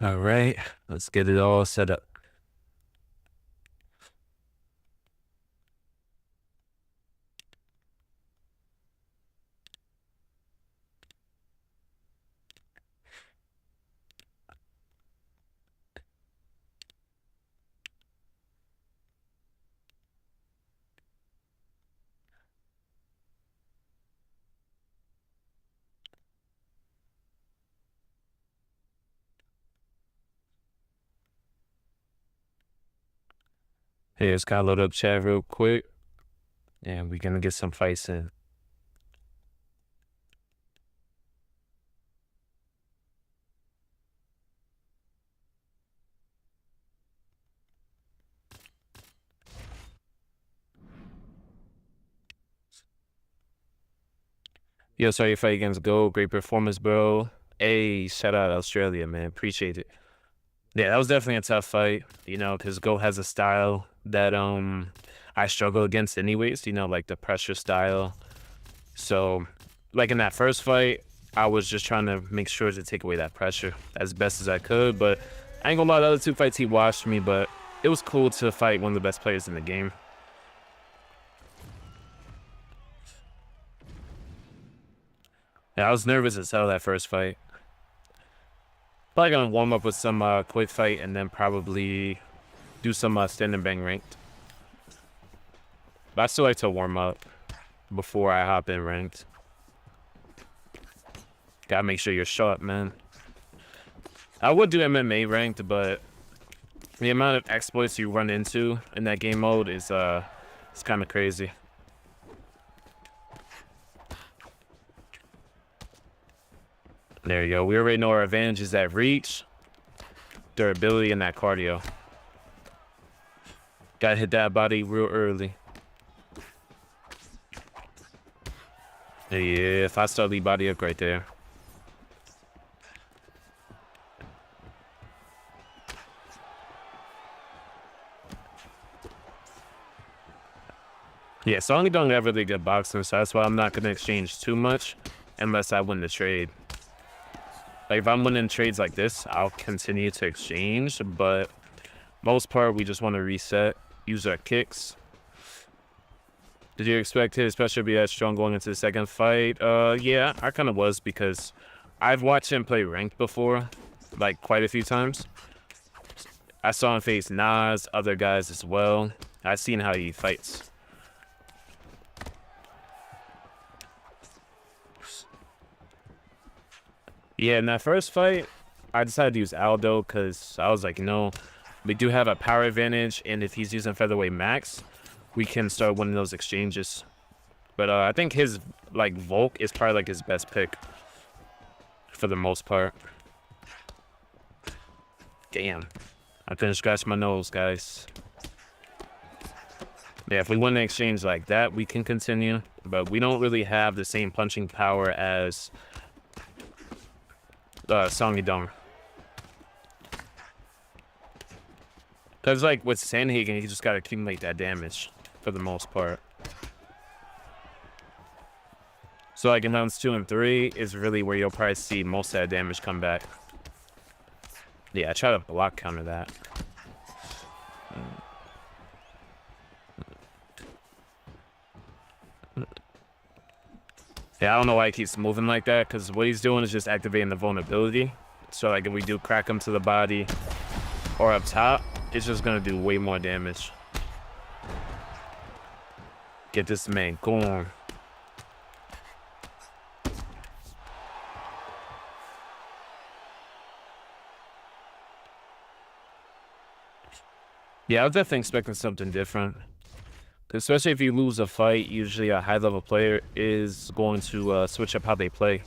All right, let's get it all set up. Hey, just gotta load up chat real quick, and we're gonna get some fights in. Yo, sorry, your fight against Go. Great performance, bro. Hey, shout out Australia, man. Appreciate it. Yeah, that was definitely a tough fight, because Go has a style that I struggle against anyways, like the pressure style. So, like in that first fight, I was just trying to make sure to take away that pressure as best as I could. But I ain't gonna lie, the other two fights he watched me, but it was cool to fight one of the best players in the game. Yeah, I was nervous as hell that first fight. Probably gonna warm up with some quick fight and then probably do some stand and bang ranked. But I still like to warm up before I hop in ranked. Gotta make sure you're sharp, man. I would do MMA ranked, but the amount of exploits you run into in that game mode is it's kind of crazy. There you go. We already know our advantage is that reach, durability, and that cardio. Gotta hit that body real early. Yeah, if I start lead body up right there. Yeah, so I only don't have really good boxing, so that's why I'm not gonna exchange too much unless I win the trade. Like, if I'm winning trades like this, I'll continue to exchange, but most part, we just want to reset, use our kicks. Did you expect his pressure to be that strong going into the second fight? Yeah, I kind of was, because I've watched him play ranked before, like quite a few times. I saw him face Nas, other guys as well. I've seen how he fights. Yeah, in that first fight, I decided to use Aldo because I was like, we do have a power advantage, and if he's using Featherweight Max, we can start winning those exchanges. But I think his, Volk is probably, his best pick for the most part. Damn. I couldn't scratch my nose, guys. Yeah, if we win an exchange like that, we can continue. But we don't really have the same punching power as Song Yadong. Because, with Sandhagen, he just got to accumulate that damage for the most part. So, in rounds 2 and 3 is really where you'll probably see most of that damage come back. Yeah, I try to block counter that. Yeah, I don't know why he keeps moving like that, because what he's doing is just activating the vulnerability. So, if we do crack him to the body or up top, it's just going to do way more damage. Get this man going. Yeah, I was definitely expecting something different. Especially if you lose a fight, usually a high-level player is going to switch up how they play.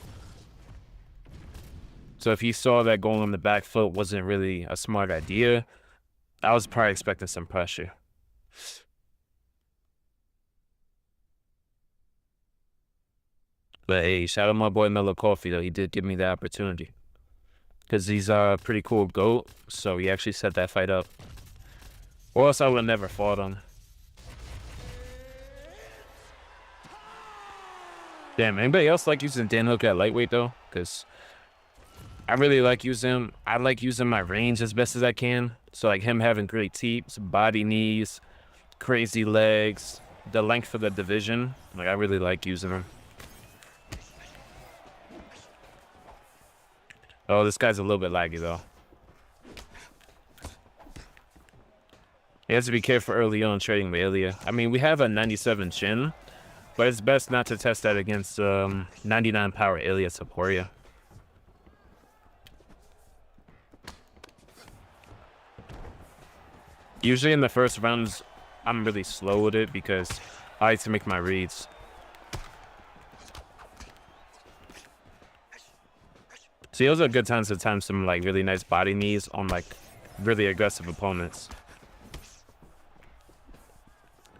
So if he saw that going on the back foot wasn't really a smart idea, I was probably expecting some pressure. But hey, shout out my boy Mellow Coffee, though. He did give me the opportunity. Because he's a pretty cool GOAT, so he actually set that fight up. Or else I would have never fought him. Damn, anybody else like using Dan Hook at lightweight, though? Because I really like using him. I like using my range as best as I can. So like him having great teeps, body knees, crazy legs, the length of the division. Like I really like using him. Oh, this guy's a little bit laggy though. He has to be careful early on trading with Ilya. I mean, we have a 97 chin, but it's best not to test that against 99 power Ilya Taporia. Usually in the first rounds, I'm really slow with it because I like to make my reads. So those are good times to time some like really nice body knees on like really aggressive opponents.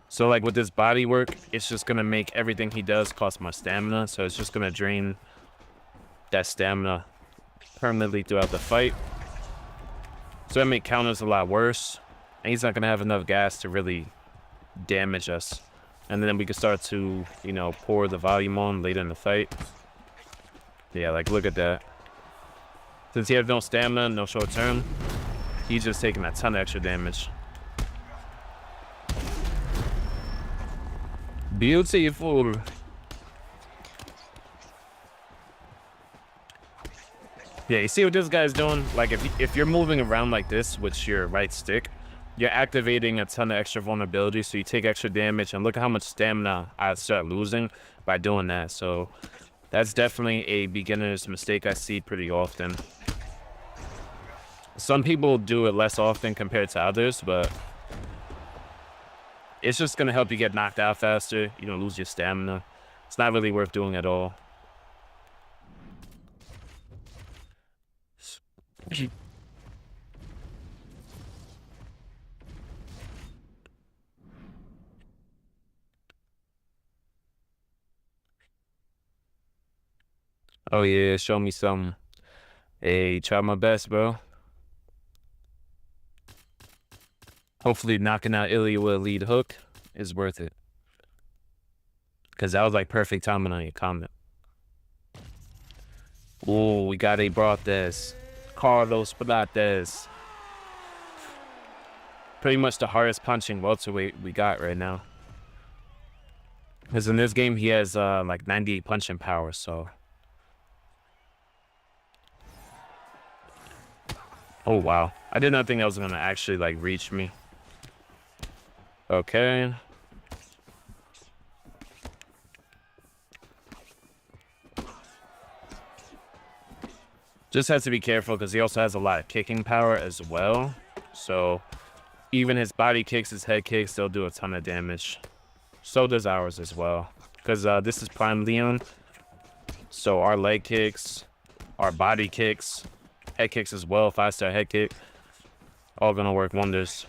So like with this body work, it's just gonna make everything he does cost my stamina. So it's just gonna drain that stamina permanently throughout the fight. So that make counters a lot worse. And he's not gonna have enough gas to really damage us. And then we can start to, you know, pour the volume on later in the fight. Yeah, like look at that. Since he has no stamina, no short term, he's just taking a ton of extra damage. Beautiful. Yeah, you see what this guy's doing? Like if you're moving around like this with your right stick, you're activating a ton of extra vulnerability, so you take extra damage, and look at how much stamina I start losing by doing that. So that's definitely a beginner's mistake I see pretty often. Some people do it less often compared to others, but it's just going to help you get knocked out faster. You don't lose your stamina. It's not really worth doing at all. Oh yeah, show me some. Hey, try my best, bro. Hopefully knocking out Ilya with a lead hook is worth it. Because that was like perfect timing on your comment. Oh, we got a Bartes. Carlos Bartes. Pretty much the hardest punching welterweight we got right now. Because in this game, he has like 98 punching power, so. Oh, wow. I did not think that was going to actually like reach me. Okay. Just has to be careful because he also has a lot of kicking power as well. So even his body kicks, his head kicks, they'll do a ton of damage. So does ours as well. Because this is Prime Leon. So our leg kicks, our body kicks, head kicks as well, 5-star head kick, all gonna work wonders.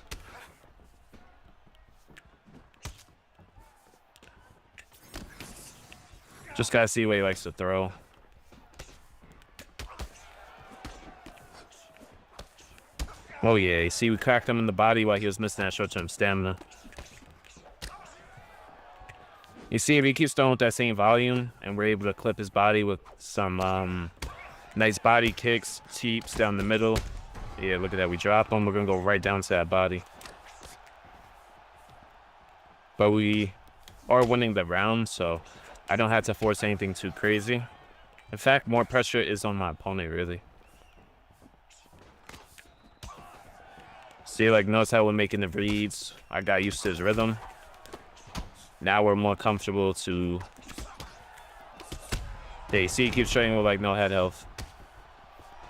Just gotta see what he likes to throw. Oh yeah, you see we cracked him in the body while he was missing that short-term stamina. You see if he keeps throwing with that same volume and we're able to clip his body with some nice body kicks, teeps down the middle. Yeah, look at that, we drop him, we're gonna go right down to that body. But we are winning the round, so I don't have to force anything too crazy. In fact, more pressure is on my opponent, really. See, like, notice how we're making the reads. I got used to his rhythm. Now we're more comfortable to... Yeah, you see, he keeps trading with, like, no head health.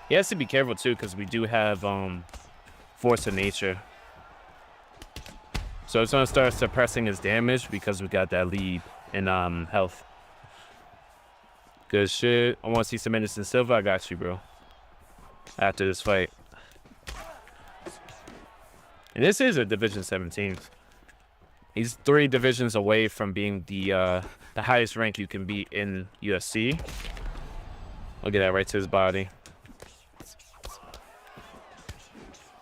He has to be careful, too, because we do have force of nature. So it's going to start suppressing his damage because we got that lead in health. Good shit. I want to see some Anderson Silva. I got you, bro. After this fight. And this is a Division 17. He's 3 divisions away from being the highest rank you can be in UFC. Look at that, right to his body.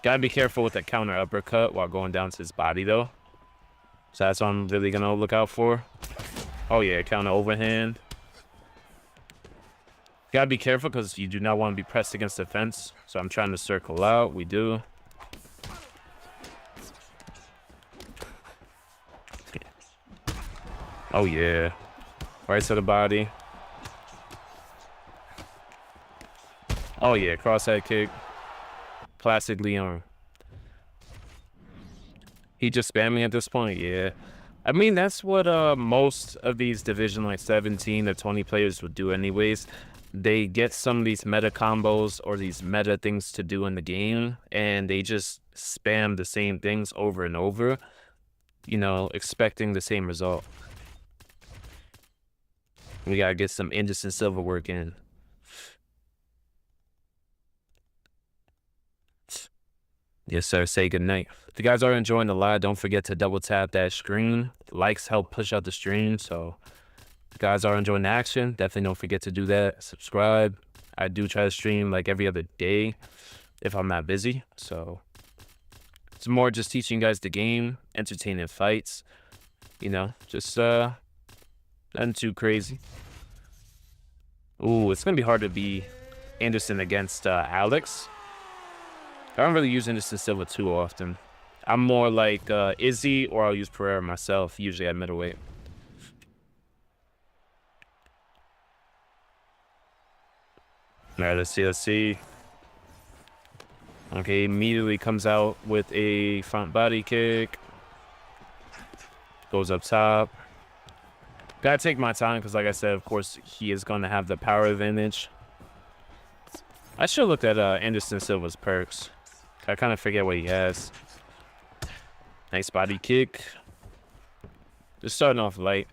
Gotta be careful with that counter uppercut while going down to his body, though. So that's what I'm really gonna look out for. Oh yeah, counter overhand. Gotta be careful because you do not want to be pressed against the fence. So I'm trying to circle out. We do. Oh, yeah. Right to the body. Oh, yeah. Crosshead kick. Classic Leon. He just spamming at this point? Yeah. I mean, that's what most of these Division like 17 to 20 players would do anyways. They get some of these meta combos or these meta things to do in the game, and they just spam the same things over and over, you know, expecting the same result. We gotta get some Anderson Silva work in. Yes, sir. Say goodnight. If you guys are enjoying the live, don't forget to double tap that screen. Likes help push out the stream, so if you guys are enjoying the action, definitely don't forget to do that. Subscribe. I do try to stream like every other day if I'm not busy, so it's more just teaching you guys the game, entertaining fights, you know, just nothing too crazy. Ooh, it's gonna be hard to be Anderson against Alex. I don't really use Anderson Silva too often. I'm more like Izzy, or I'll use Pereira myself, usually at middleweight. All right, let's see. Okay, immediately comes out with a front body kick. Goes up top. Gotta take my time because, like I said, of course, he is going to have the power advantage. I should look at Anderson Silva's perks. I kind of forget what he has. Nice body kick. Just starting off light.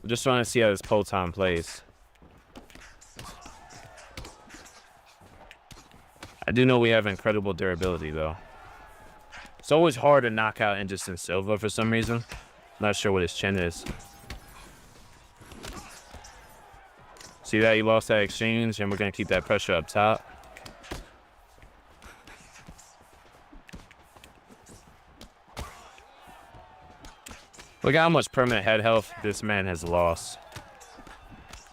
I'm just trying to see how this pull time plays. I do know we have incredible durability, though. It's always hard to knock out Anderson Silva for some reason. Not sure what his chin is. See that? He lost that exchange, and we're going to keep that pressure up top. Look at how much permanent head health this man has lost.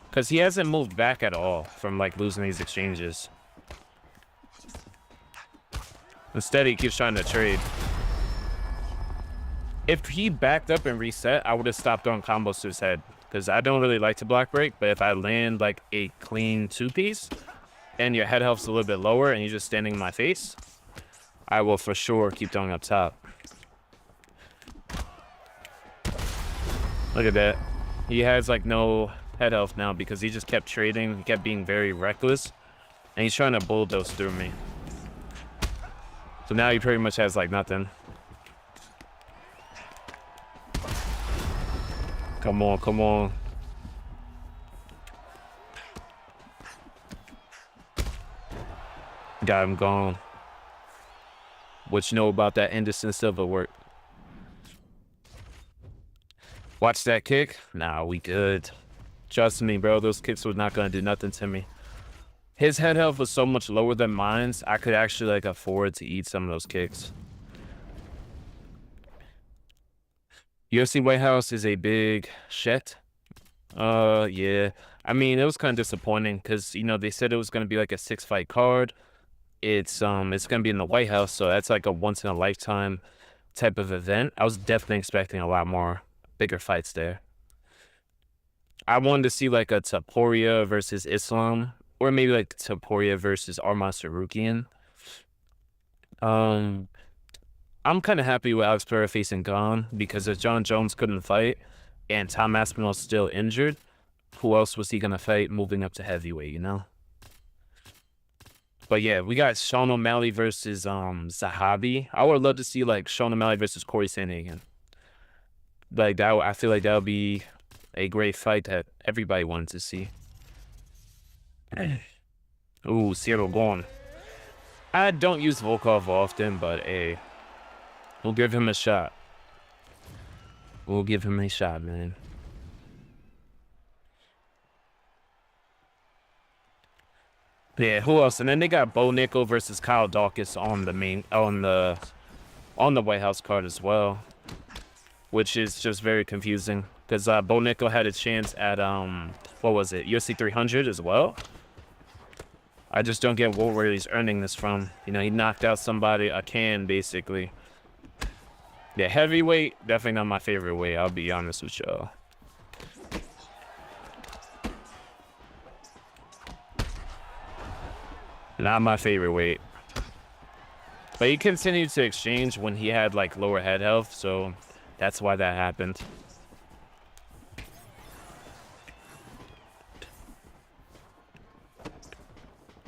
Because he hasn't moved back at all from, like, losing these exchanges. Instead, he keeps trying to trade. If he backed up and reset, I would have stopped throwing combos to his head. Because I don't really like to block break, but if I land, like, a clean two-piece, and your head health's a little bit lower, and you're just standing in my face, I will for sure keep throwing up top. Look at that. He has like no head health now because he just kept trading. He kept being very reckless. And he's trying to bulldoze through me. So now he pretty much has like nothing. Come on, come on. Got him gone. What you know about that Anderson Silva work? Watch that kick. Nah, we good. Trust me, bro. Those kicks were not going to do nothing to me. His head health was so much lower than mine's. I could actually like afford to eat some of those kicks. UFC White House is a big shit. Yeah. I mean, it was kind of disappointing because, you know, they said it was going to be like a 6-fight card. It's going to be in the White House, so that's like a once-in-a-lifetime type of event. I was definitely expecting a lot more bigger fights there. I wanted to see like a Taporia versus Islam, or maybe like Taporia versus Arman Sarukian. I'm kind of happy with Alex Pereira facing Gone because if John Jones couldn't fight and Tom Aspinall's still injured, who else was he gonna fight moving up to heavyweight, you know? But yeah, we got Sean O'Malley versus Zahabi. I would love to see like Sean O'Malley versus Corey Sandhagen. Like that, I feel like that would be a great fight that everybody wanted to see. Ooh, Cyril gone. I don't use Volkov often, but hey, we'll give him a shot. We'll give him a shot, man. Yeah, who else? And then they got Bo Nickel versus Kyle Dawkins on the White House card as well, which is just very confusing because Bo Nickel had a chance at what was it, UFC 300 as well. I just don't get where he's earning this from. You know, he knocked out somebody, a can, basically. Yeah, heavyweight, definitely not my favorite weight, I'll be honest with y'all. Not my favorite weight. But he continued to exchange when he had, like, lower head health, so that's why that happened.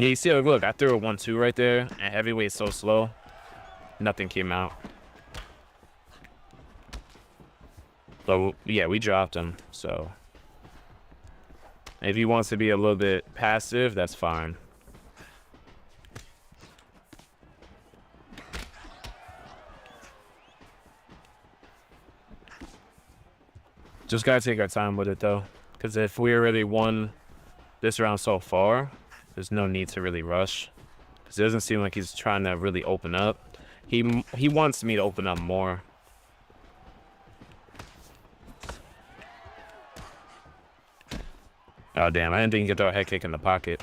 Yeah, you see, look, I threw a 1-2 right there, and heavyweight's so slow, nothing came out. So, yeah, we dropped him, so. If he wants to be a little bit passive, that's fine. Just gotta take our time with it, though, because if we already won this round so far, there's no need to really rush, because it doesn't seem like he's trying to really open up. He wants me to open up more. Oh, damn, I didn't think he could throw a head kick in the pocket.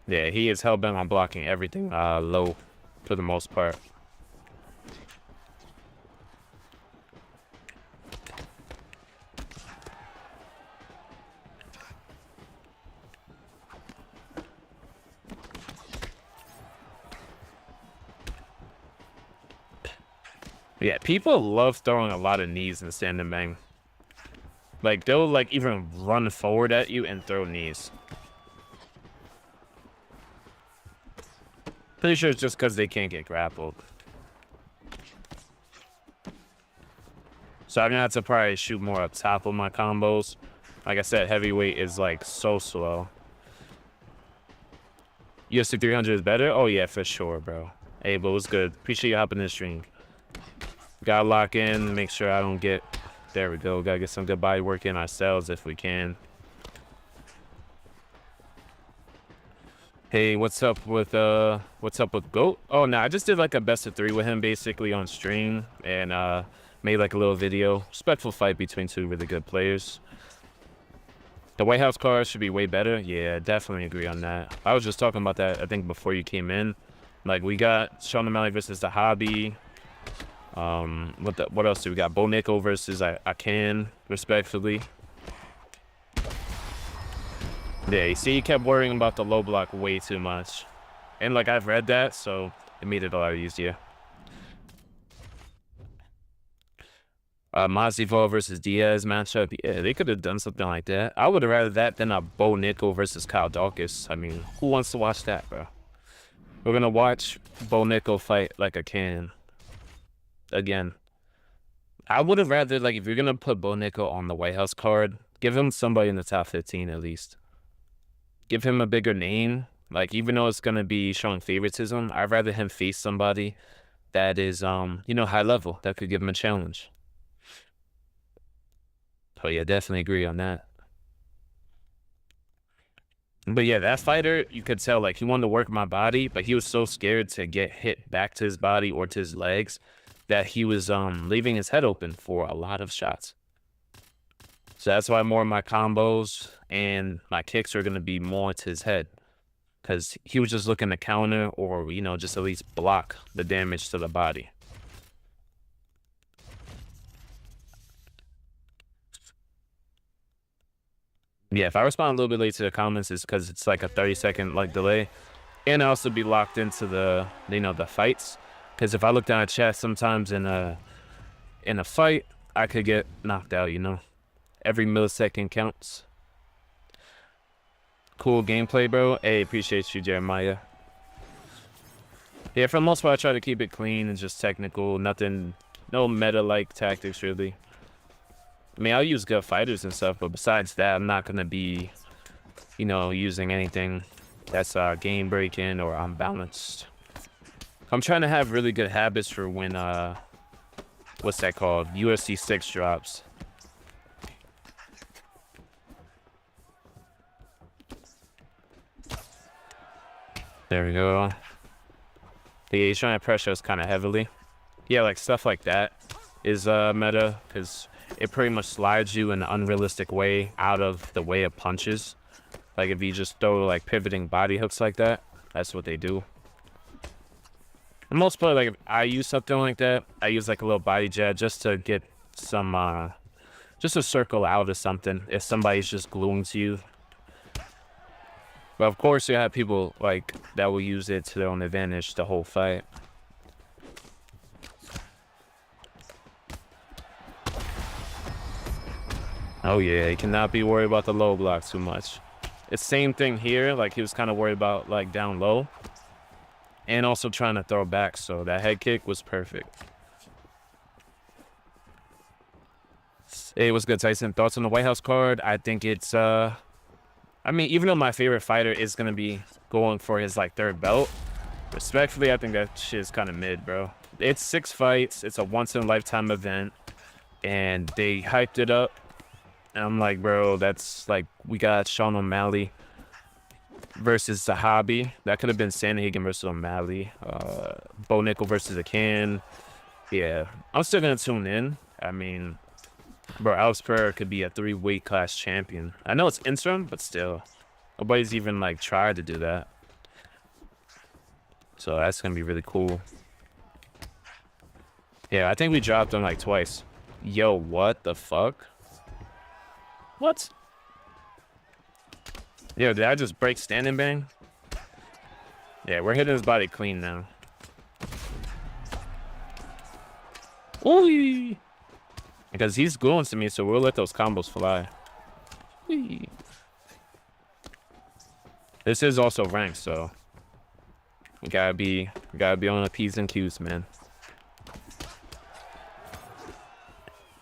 Yeah, he is hell-bent on blocking everything low for the most part. Yeah, people love throwing a lot of knees in stand and bang. Like, they'll, like, even run forward at you and throw knees. Pretty sure it's just because they can't get grappled. So I'm gonna have to probably shoot more up top of my combos. Like I said, heavyweight is, like, so slow. UFC 300 is better? Oh, yeah, for sure, bro. Hey, but what's good? Appreciate you hopping in the stream. Gotta lock in, make sure I don't get... There we go. Gotta get some good body work in ourselves if we can. Hey, what's up with Goat? Oh, no, I just did like a best of 3 with him basically on stream, and made like a little video. Respectful fight between 2 really good players. The White House card should be way better. Yeah, definitely agree on that. I was just talking about that, I think, before you came in. Like, we got Sean O'Malley versus The Hobby. What else do we got? Bo Nickel versus I Can, respectfully. Yeah, you see, he kept worrying about the low block way too much. And, like, I've read that, so it made it a lot easier. Masvidal versus Diaz matchup. Yeah, they could have done something like that. I would have rather that than a Bo Nickel versus Kyle Dawkins. I mean, who wants to watch that, bro? We're gonna watch Bo Nickel fight like a can. Again, I would have rather, like, if you're gonna put Bo Nickel on the White House card, give him somebody in the top 15 at least. Give him a bigger name. Like, even though it's gonna be showing favoritism, I'd rather him face somebody that is, you know, high level, that could give him a challenge. So yeah, definitely agree on that. But yeah, that fighter, you could tell, like, he wanted to work my body, but he was so scared to get hit back to his body or to his legs that he was leaving his head open for a lot of shots. So that's why more of my combos and my kicks are going to be more to his head, because he was just looking to counter or, you know, just at least block the damage to the body. Yeah, if I respond a little bit late to the comments, it's because it's like a 30-second like delay, and I also be locked into the, you know, the fights. Because if I look down at chat, sometimes in a fight, I could get knocked out, you know? Every millisecond counts. Cool gameplay, bro. Hey, appreciate you, Jeremiah. Yeah, for the most part, I try to keep it clean and just technical. Nothing, no meta-like tactics, really. I mean, I'll use good fighters and stuff, but besides that, I'm not going to be, you know, using anything that's game-breaking or unbalanced. I'm trying to have really good habits for when, what's that called? UFC 6 drops. There we go. Yeah, he's trying to pressure us kind of heavily. Yeah, like stuff like that is meta, because it pretty much slides you in an unrealistic way out of the way of punches. Like if you just throw like pivoting body hooks like that, that's what they do. For the most part, like if I use something like that, I use like a little body jab just to get some, just a circle out of something if somebody's just gluing to you. But of course, you have people like that will use it to their own advantage the whole fight. Oh yeah, he cannot be worried about the low block too much. It's same thing here, like he was kind of worried about like down low. And also trying to throw back, so that head kick was perfect. Hey, what's good, Tyson? Thoughts on the White House card? I think it's, I mean, even though my favorite fighter is going to be going for his, like, 3rd belt, respectfully, I think that shit is kind of mid, bro. It's 6 fights. It's a once-in-a-lifetime event, and they hyped it up. And I'm like, bro, that's, like, we got Sean O'Malley versus Zahabi. That could have been Sandhagen versus O'Malley. Bo Nickel versus Akan. Yeah, I'm still gonna tune in. I mean, bro, Alex Pereira could be a 3 weight class champion. I know it's interim, but still, nobody's even like tried to do that. So that's gonna be really cool. Yeah, I think we dropped him like twice. Yo, what the fuck? What? Yo, did I just break standing bang? Yeah, we're hitting his body clean now. Ooh! Because he's gluing to me, so we'll let those combos fly. Whee. This is also ranked, so we gotta be on the P's and Q's, man.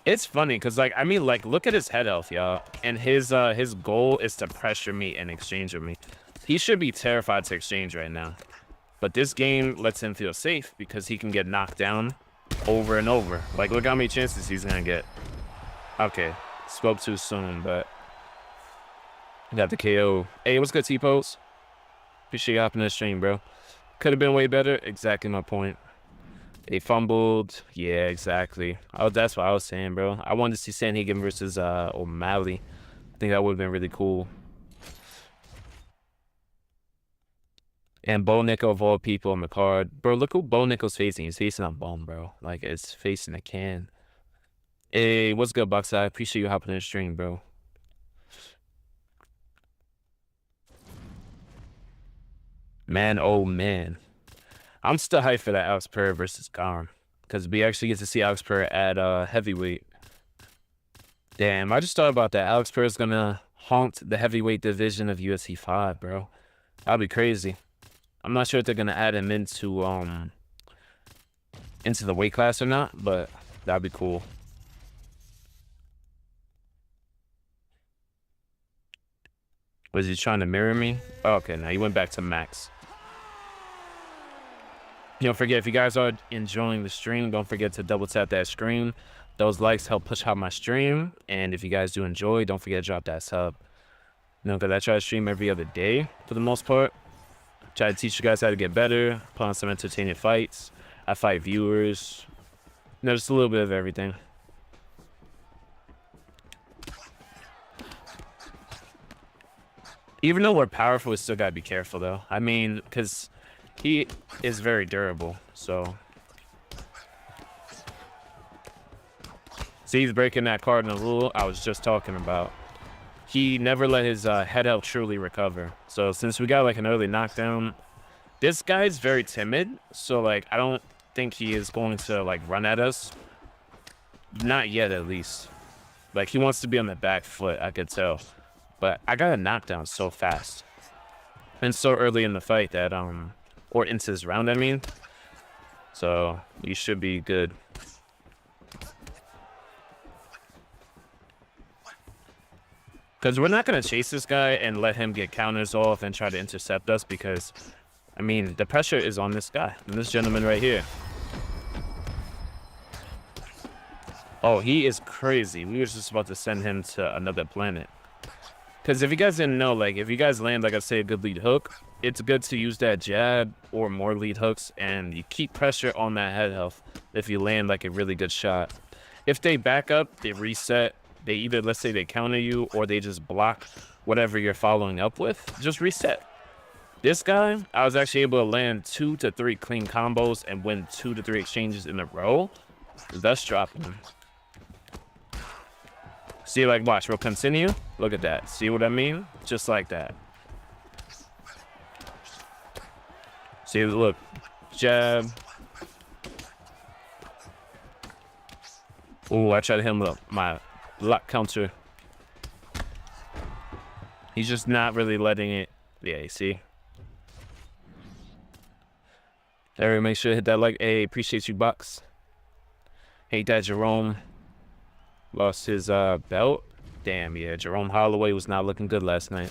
It's funny because, like, I mean, like, look at his head health, y'all. And his goal is to pressure me and exchange with me. He should be terrified to exchange right now. But this game lets him feel safe because he can get knocked down over and over. Like, look how many chances he's going to get. Okay, spoke too soon, but got the KO. Hey, what's good, T-Pose? Appreciate you hopping in the stream, bro. Could have been way better. Exactly my point. They fumbled. Yeah, exactly. Oh, that's what I was saying, bro. I wanted to see Sandhagen versus O'Malley. I think that would have been really cool. And Bo Nickel, of all people on the card. Bro, look who Bo Nickel's facing. He's facing a bum, bro. Like, it's facing a can. Hey, what's good, Bucks? I appreciate you hopping in the stream, bro. Man, oh, man. I'm still hyped for that Alex Pereira versus Garm, because we actually get to see Alex Pereira at heavyweight. Damn, I just thought about that. Alex Pereira's gonna haunt the heavyweight division of UFC 5, bro. That'd be crazy. I'm not sure if they're gonna add him into the weight class or not, but that'd be cool. Was he trying to mirror me? Oh, okay, now he went back to max. Don't forget, if you guys are enjoying the stream, don't forget to double tap that screen. Those likes help push out my stream. And if you guys do enjoy, don't forget to drop that sub. You know, because I try to stream every other day for the most part. Try to teach you guys how to get better, put on some entertaining fights. I fight viewers. You know, just a little bit of everything. Even though we're powerful, we still gotta be careful, though. I mean, because he is very durable, so. See, he's breaking that cardinal rule I was just talking about. He never let his head health truly recover. So since we got like an early knockdown, this guy's very timid. So like, I don't think he is going to like run at us. Not yet, at least. Like, he wants to be on the back foot, I could tell. But I got a knockdown so fast. And so early in the fight that, or into this round, I mean. So, you should be good. Because we're not going to chase this guy and let him get counters off and try to intercept us because, I mean, the pressure is on this guy. And this gentleman right here. Oh, he is crazy. We were just about to send him to another planet. Because if you guys didn't know, like, if you guys land, like I say, a good lead hook, it's good to use that jab or more lead hooks, and you keep pressure on that head health if you land, like, a really good shot. If they back up, they reset, they either, let's say, they counter you, or they just block whatever you're following up with, just reset. This guy, I was actually able to land 2 to 3 clean combos and win 2 to 3 exchanges in a row, thus dropping him. See, like, watch, we'll continue. Look at that. See what I mean? Just like that. See, look, jab. Oh, I tried to hit him with my lock counter. He's just not really letting it. Yeah, you see? Everyone, make sure to hit that like. Hey, appreciate you, Bucks. Hate that Jerome lost his belt. Damn, yeah, Jerome Holloway was not looking good last night.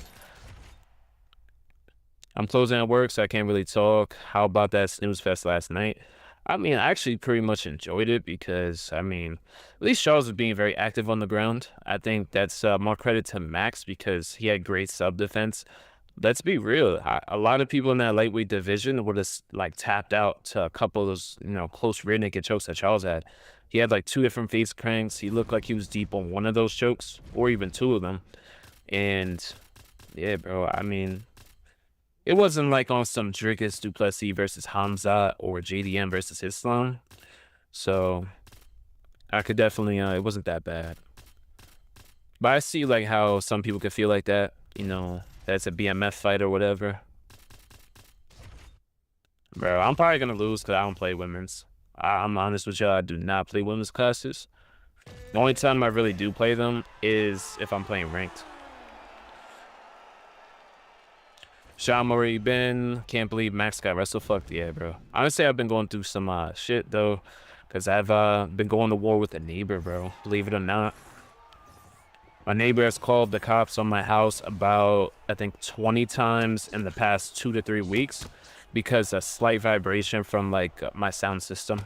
I'm closing at work, so I can't really talk. How about that snooze fest last night? I mean, I actually pretty much enjoyed it because, I mean, at least Charles was being very active on the ground. I think that's more credit to Max because he had great sub defense. Let's be real. A lot of people in that lightweight division would have like tapped out to a couple of those, you know, close rear naked chokes that Charles had. He had like 2 different face cranks. He looked like he was deep on one of those chokes or even 2 of them. And yeah, bro, I mean, it wasn't like on some Dricus Duplessis versus Hamza or JDM versus Islam. So I could definitely, it wasn't that bad. But I see like how some people could feel like that, you know, that's a BMF fight or whatever. Bro, I'm probably going to lose because I don't play women's. I'm honest with y'all, I do not play women's classes. The only time I really do play them is if I'm playing ranked. Sean, where you been? Can't believe Max got wrestle fucked. Yeah, bro. Honestly, I've been going through some shit, though. Because I've been going to war with a neighbor, bro. Believe it or not. My neighbor has called the cops on my house about, I think, 20 times in the past 2 to 3 weeks. Because a slight vibration from, like, my sound system.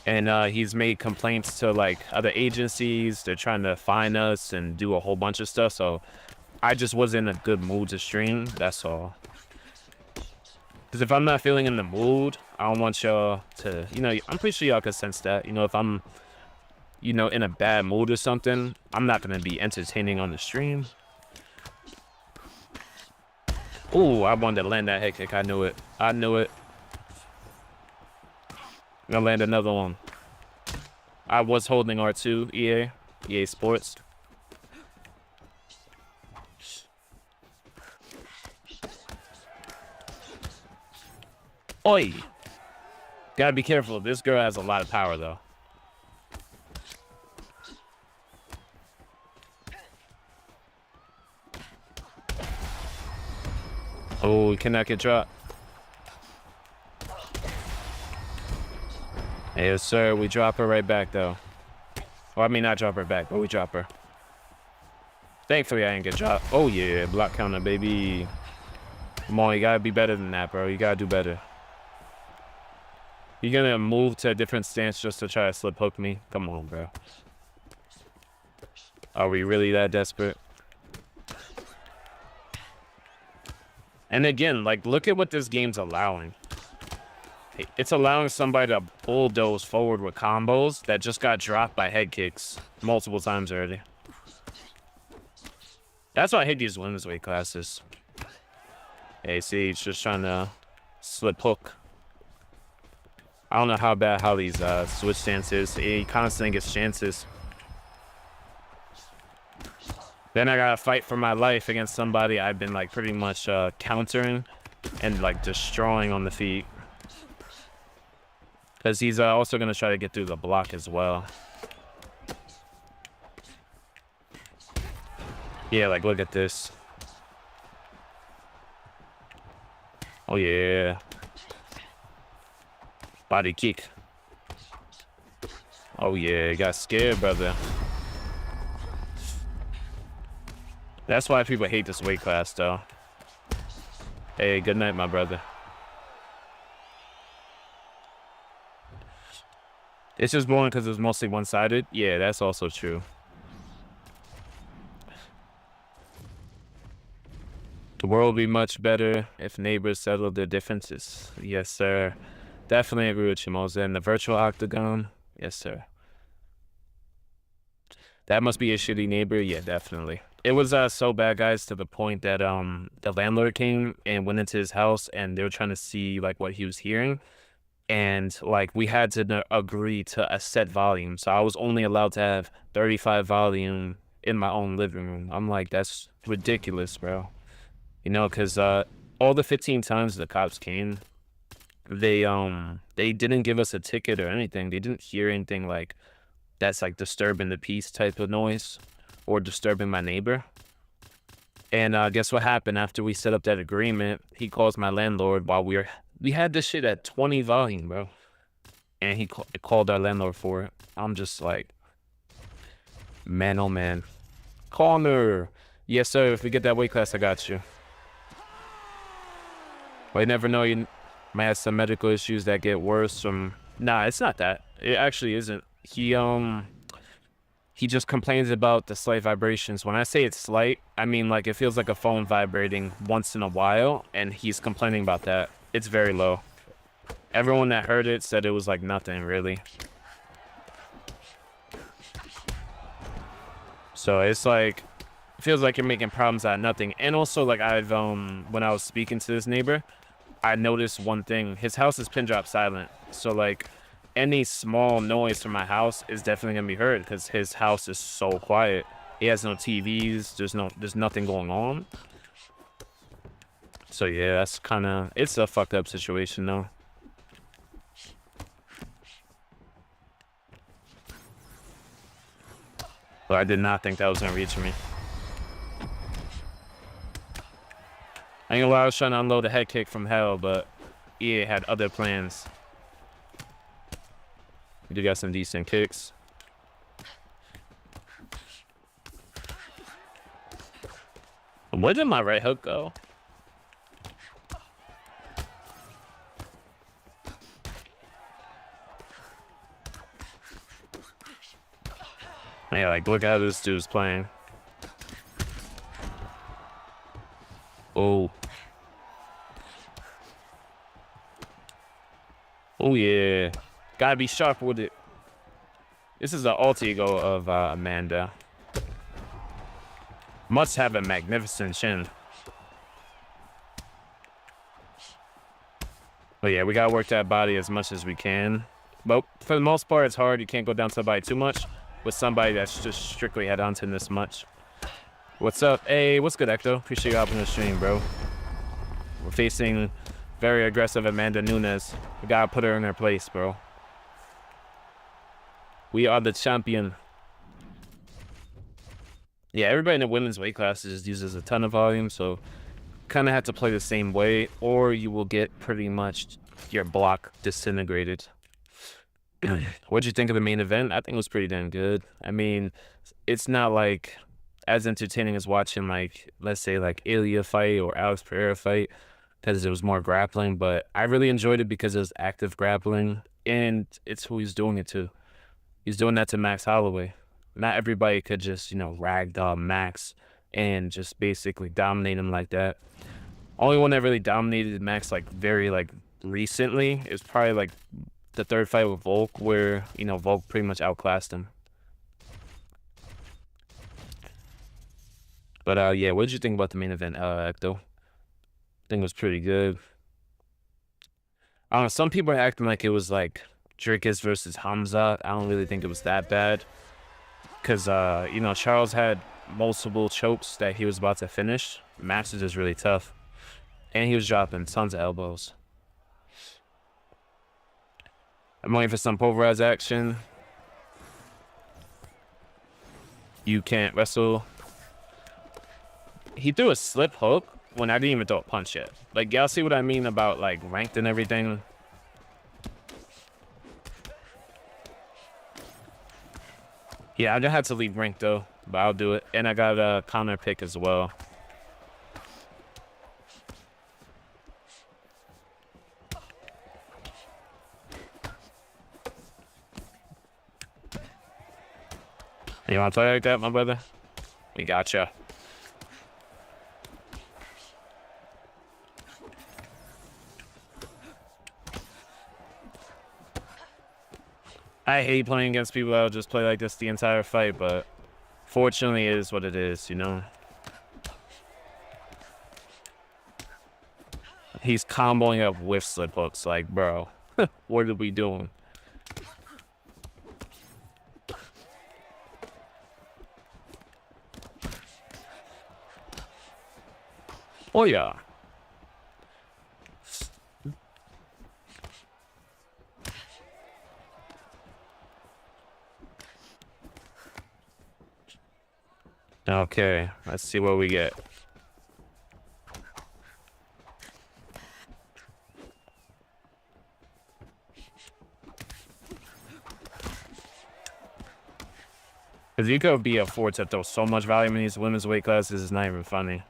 And he's made complaints to, like, other agencies. They're trying to fine us and do a whole bunch of stuff, so I just wasn't in a good mood to stream, that's all. Because if I'm not feeling in the mood, I don't want y'all to, you know, I'm pretty sure y'all can sense that. You know, if I'm, you know, in a bad mood or something, I'm not going to be entertaining on the stream. Ooh, I wanted to land that head kick. I knew it. I knew it. I'm going to land another one. I was holding R2, EA Sports. Oi! Gotta be careful. This girl has a lot of power, though. Oh, we cannot get dropped. Hey, yes, sir. We drop her right back, though. Well, I mean, not drop her back, but we drop her. Thankfully, I didn't get dropped. Oh, yeah. Block counter, baby. Come on, you gotta be better than that, bro. You gotta do better. You're gonna move to a different stance just to try to slip hook me? Come on, bro. Are we really that desperate? And again, like, look at what this game's allowing. It's allowing somebody to bulldoze forward with combos that just got dropped by head kicks multiple times already. That's why I hate these women's weight classes. Hey, see, he's just trying to slip hook. I don't know how these switch stances. He constantly gets chances. Then I gotta fight for my life against somebody I've been like pretty much countering and like destroying on the feet. Because he's also gonna try to get through the block as well. Yeah, like look at this. Oh yeah. Body kick. Oh yeah, got scared, brother. That's why people hate this weight class, though. Hey, good night, my brother. It's just boring because it's mostly one-sided. Yeah, that's also true. The world would be much better if neighbors settled their differences. Yes, sir. Definitely agree with you, Mose. And the virtual octagon, yes, sir. That must be a shitty neighbor. Yeah, definitely. It was so bad, guys, to the point that the landlord came and went into his house and they were trying to see like what he was hearing. And like we had to agree to a set volume. So I was only allowed to have 35 volume in my own living room. I'm like, that's ridiculous, bro. You know, because all the 15 times the cops came, they didn't give us a ticket or anything. They didn't hear anything like that's like disturbing the peace type of noise or disturbing my neighbor. And guess what happened after we set up that agreement? He calls my landlord while we had this shit at 20 volume, bro. And he called our landlord for it. I'm just like, man, oh man. Connor. Yes, sir. If we get that weight class, I got you. Well, you never know. You might have some medical issues that get worse from... Nah, it's not that. It actually isn't. He just complains about the slight vibrations. When I say it's slight, I mean like it feels like a phone vibrating once in a while, and he's complaining about that. It's very low. Everyone that heard it said it was like nothing, really. So it's like, it feels like you're making problems out of nothing. And also, like I've when I was speaking to this neighbor, I noticed one thing. His house is pin drop silent. So like any small noise from my house is definitely gonna be heard because his house is so quiet. He has no TVs. There's nothing going on. So yeah, that's kind of, it's a fucked up situation though. But I did not think that was gonna reach me. I ain't gonna lie, I was trying to unload a head kick from hell, but EA had other plans. We do got some decent kicks. Where did my right hook go? Yeah, like look how this dude's playing. Oh. Oh yeah. Gotta be sharp with it. This is the alter ego of Amanda. Must have a magnificent chin. But yeah, we gotta work that body as much as we can. But for the most part, it's hard. You can't go down to somebody too much with somebody that's just strictly head on to this much. What's up? Hey, what's good, Ecto? Appreciate you hopping the stream, bro. We're facing very aggressive Amanda Nunes. We gotta put her in her place, bro. We are the champion. Yeah, everybody in the women's weight classes uses a ton of volume, so kind of have to play the same way, or you will get pretty much your block disintegrated. What'd you think of the main event? I think it was pretty damn good. I mean, it's not like as entertaining as watching like, let's say like Ilya fight or Alex Pereira fight, because it was more grappling, but I really enjoyed it because it was active grappling, and it's who he's doing it to. He's doing that to Max Holloway. Not everybody could just, you know, ragdoll Max and just basically dominate him like that. Only one that really dominated Max like very like recently is probably like the third fight with Volk, where, you know, Volk pretty much outclassed him. But yeah, what did you think about the main event, Ecto? I think it was pretty good. I don't know, some people are acting like it was like Dricus versus Hamza. I don't really think it was that bad. Because, you know, Charles had multiple chokes that he was about to finish. Max is just really tough. And he was dropping tons of elbows. I'm waiting for some pulverized action. You can't wrestle. He threw a slip hook when I didn't even throw a punch yet. Like, y'all see what I mean about, like, ranked and everything? Yeah, I just had to leave ranked, though. But I'll do it. And I got a counter pick as well. You want to play like that, my brother? We gotcha. I hate playing against people that'll just play like this the entire fight, but Fortunately, it is what it is, you know. He's comboing up with slip hooks. Like, bro, what are we doing? Oh, yeah. Okay, let's see what we get. Because you could be a forward to throw so much volume in these women's weight classes, it's not even funny.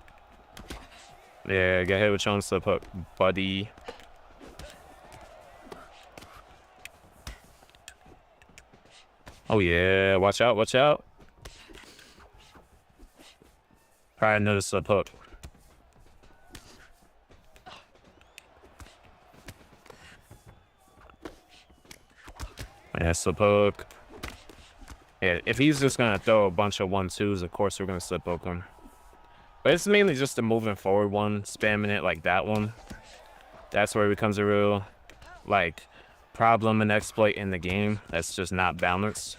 Yeah, get hit with your own slip hook, buddy. Oh, yeah, watch out, watch out. Probably another slip hook. Yeah, slip hook. Yeah, if he's just gonna throw a bunch of 1-2s, of course we're gonna slip hook him. But it's mainly just the moving forward one, spamming it like that one. That's where it becomes a real, like, problem and exploit in the game. That's just not balanced.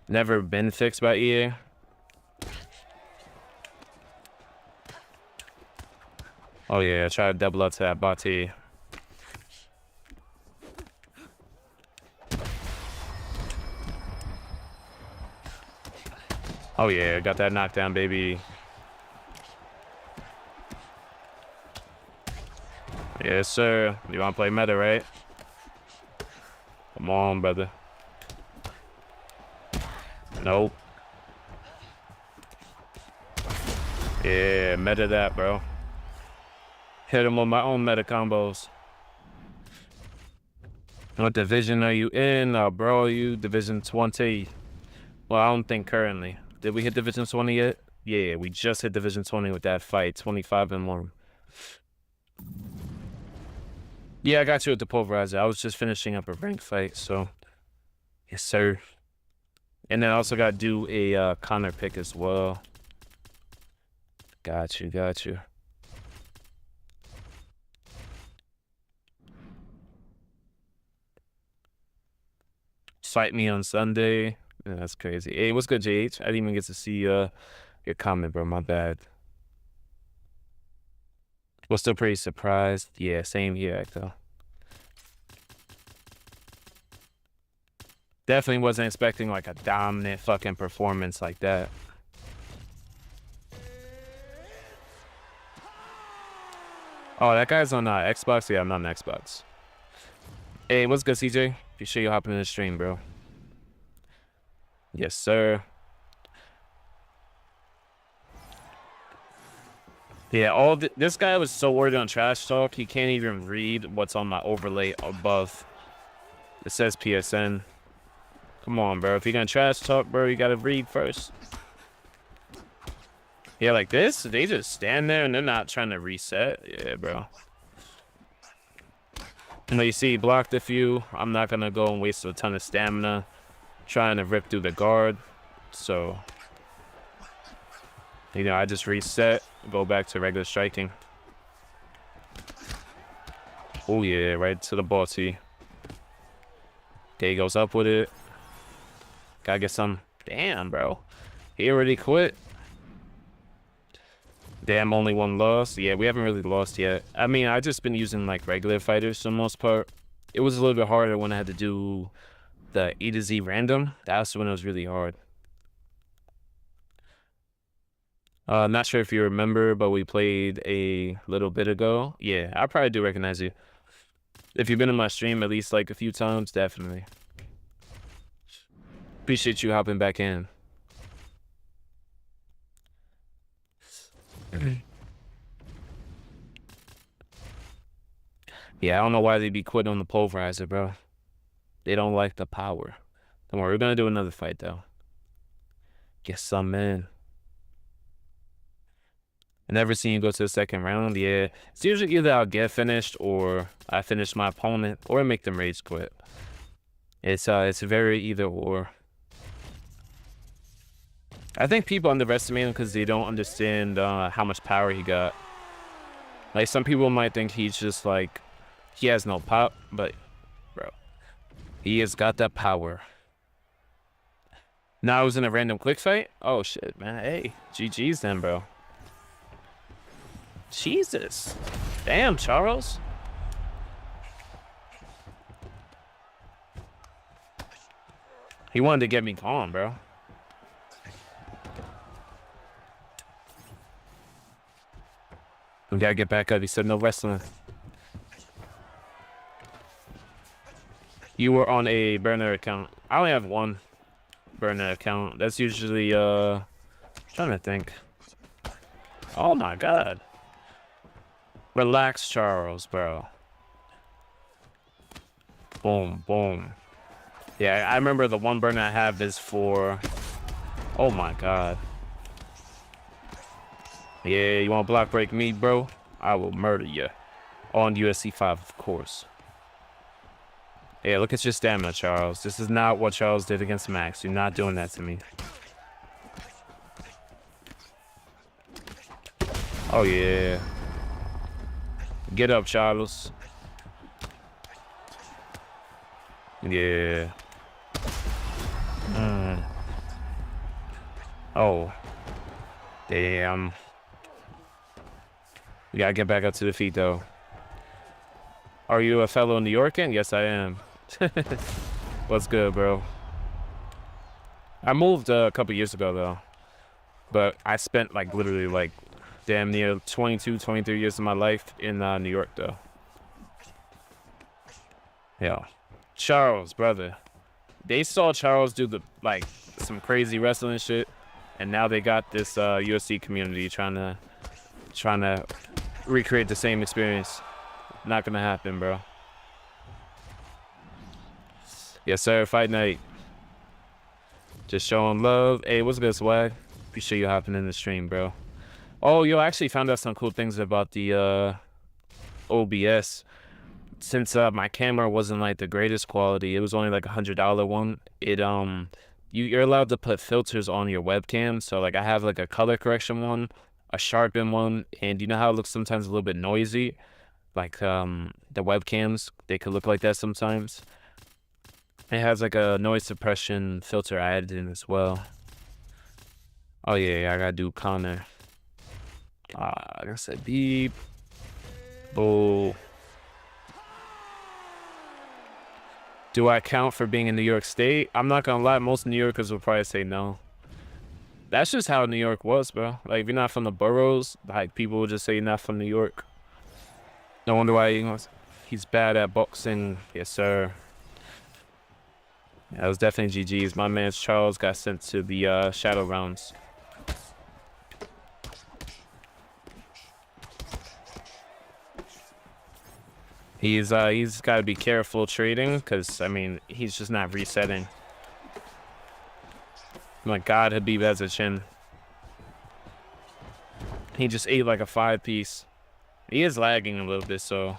Never been fixed by EA. Oh yeah, try to double up to that body. Oh yeah, got that knockdown, baby. Yes, sir. You want to play meta, right? Come on, brother. Nope. Yeah, meta that, bro. Hit him with my own meta combos. What division are you in? Bro, you Division 20. Well, I don't think currently. Did we hit Division 20 yet? Yeah, we just hit Division 20 with that fight. 25 and 1. Yeah, I got you with the pulverizer. I was just finishing up a rank fight, so yes, sir. And then I also got to do a Connor pick as well. Got you, got you. Fight me on Sunday. Yeah, that's crazy. Hey, what's good, JH? I didn't even get to see your comment, bro. My bad. Was still pretty surprised. Yeah, same here, though. Definitely wasn't expecting like a dominant fucking performance like that. Oh, that guy's on Xbox? Yeah, I'm not on Xbox. Hey, what's good, CJ? Be sure you hop in the stream, bro. Yes, sir. Yeah, this guy was so worried on trash talk, he can't even read what's on my overlay above. It says PSN. Come on, bro. If you're gonna trash talk, bro, you gotta read first. Yeah, like this, they just stand there and they're not trying to reset. Yeah, bro. And you see, he blocked a few. I'm not gonna go and waste a ton of stamina trying to rip through the guard. So, you know, I just reset, go back to regular striking. Oh yeah, right to the body. Okay, he goes up with it. Gotta get some. Damn, bro. He already quit. Damn, only one loss. Yeah, we haven't really lost yet. I mean, I just been using like regular fighters for the most part. It was a little bit harder when I had to do the E to Z random. That's when it was really hard. I'm not sure if you remember, but we played a little bit ago. Yeah, I probably do recognize you. If you've been in my stream at least like a few times, definitely. Appreciate you hopping back in. Yeah, I don't know why they'd be quitting on the pulverizer, bro. They don't like the power. Don't worry, we're gonna do another fight though. Get some in. I never seen you go to the second round. Yeah, it's usually either I'll get finished or I finish my opponent or make them rage quit. It's very either or. I think people underestimate him because they don't understand how much power he got. Like, some people might think he's just like, he has no pop, but, bro, he has got that power. Now I was in a random quick fight? Oh, shit, man. Hey, GG's then, bro. Jesus. Damn, Charles. He wanted to get me calm, bro. We gotta get back up. He said no wrestling. You were on a burner account. I only have one burner account. That's usually, trying to think. Oh my God. Relax, Charles, bro. Boom, boom. Yeah, I remember the one burner I have is for... Oh my God. Yeah, you want to block break me, bro? I will murder you. On UFC 5, of course. Yeah, look at your stamina, Charles. This is not what Charles did against Max. You're not doing that to me. Oh, yeah. Get up, Charles. Yeah. Oh. Damn. We gotta get back up to the feet, though. Are you a fellow New Yorkan? Yes, I am. What's good, bro? I moved a couple years ago, though. But I spent, like, literally, like, damn near 22, 23 years of my life in New York, though. Yeah. Charles, brother. They saw Charles do the, like, some crazy wrestling shit. And now they got this UFC community trying to recreate the same experience. Not gonna happen, bro. Yes, sir. Fight night. Just showing love. Hey, what's good, Swag? Appreciate you hopping in the stream, bro. Oh, yo, I actually found out some cool things about the OBS. Since my camera wasn't like the greatest quality, it was only like $100 one. You're allowed to put filters on your webcam. So like I have like a color correction one, a sharpen one, and you know how it looks sometimes a little bit noisy? Like the webcams, they could look like that sometimes. It has like a noise suppression filter I added in as well. Oh yeah, I gotta do Connor. Like I said, beep. Bull. Do I count for being in New York State? I'm not gonna lie, most New Yorkers will probably say no. That's just how New York was, bro. Like, if you're not from the boroughs, like, people will just say you're not from New York. No wonder why he's bad at boxing. Yes, sir. Yeah, that was definitely GG's. My man Charles got sent to the shadow rounds. He's got to be careful trading because, I mean, he's just not resetting. My God, Habib has a chin. He just ate like a 5-piece. He is lagging a little bit, so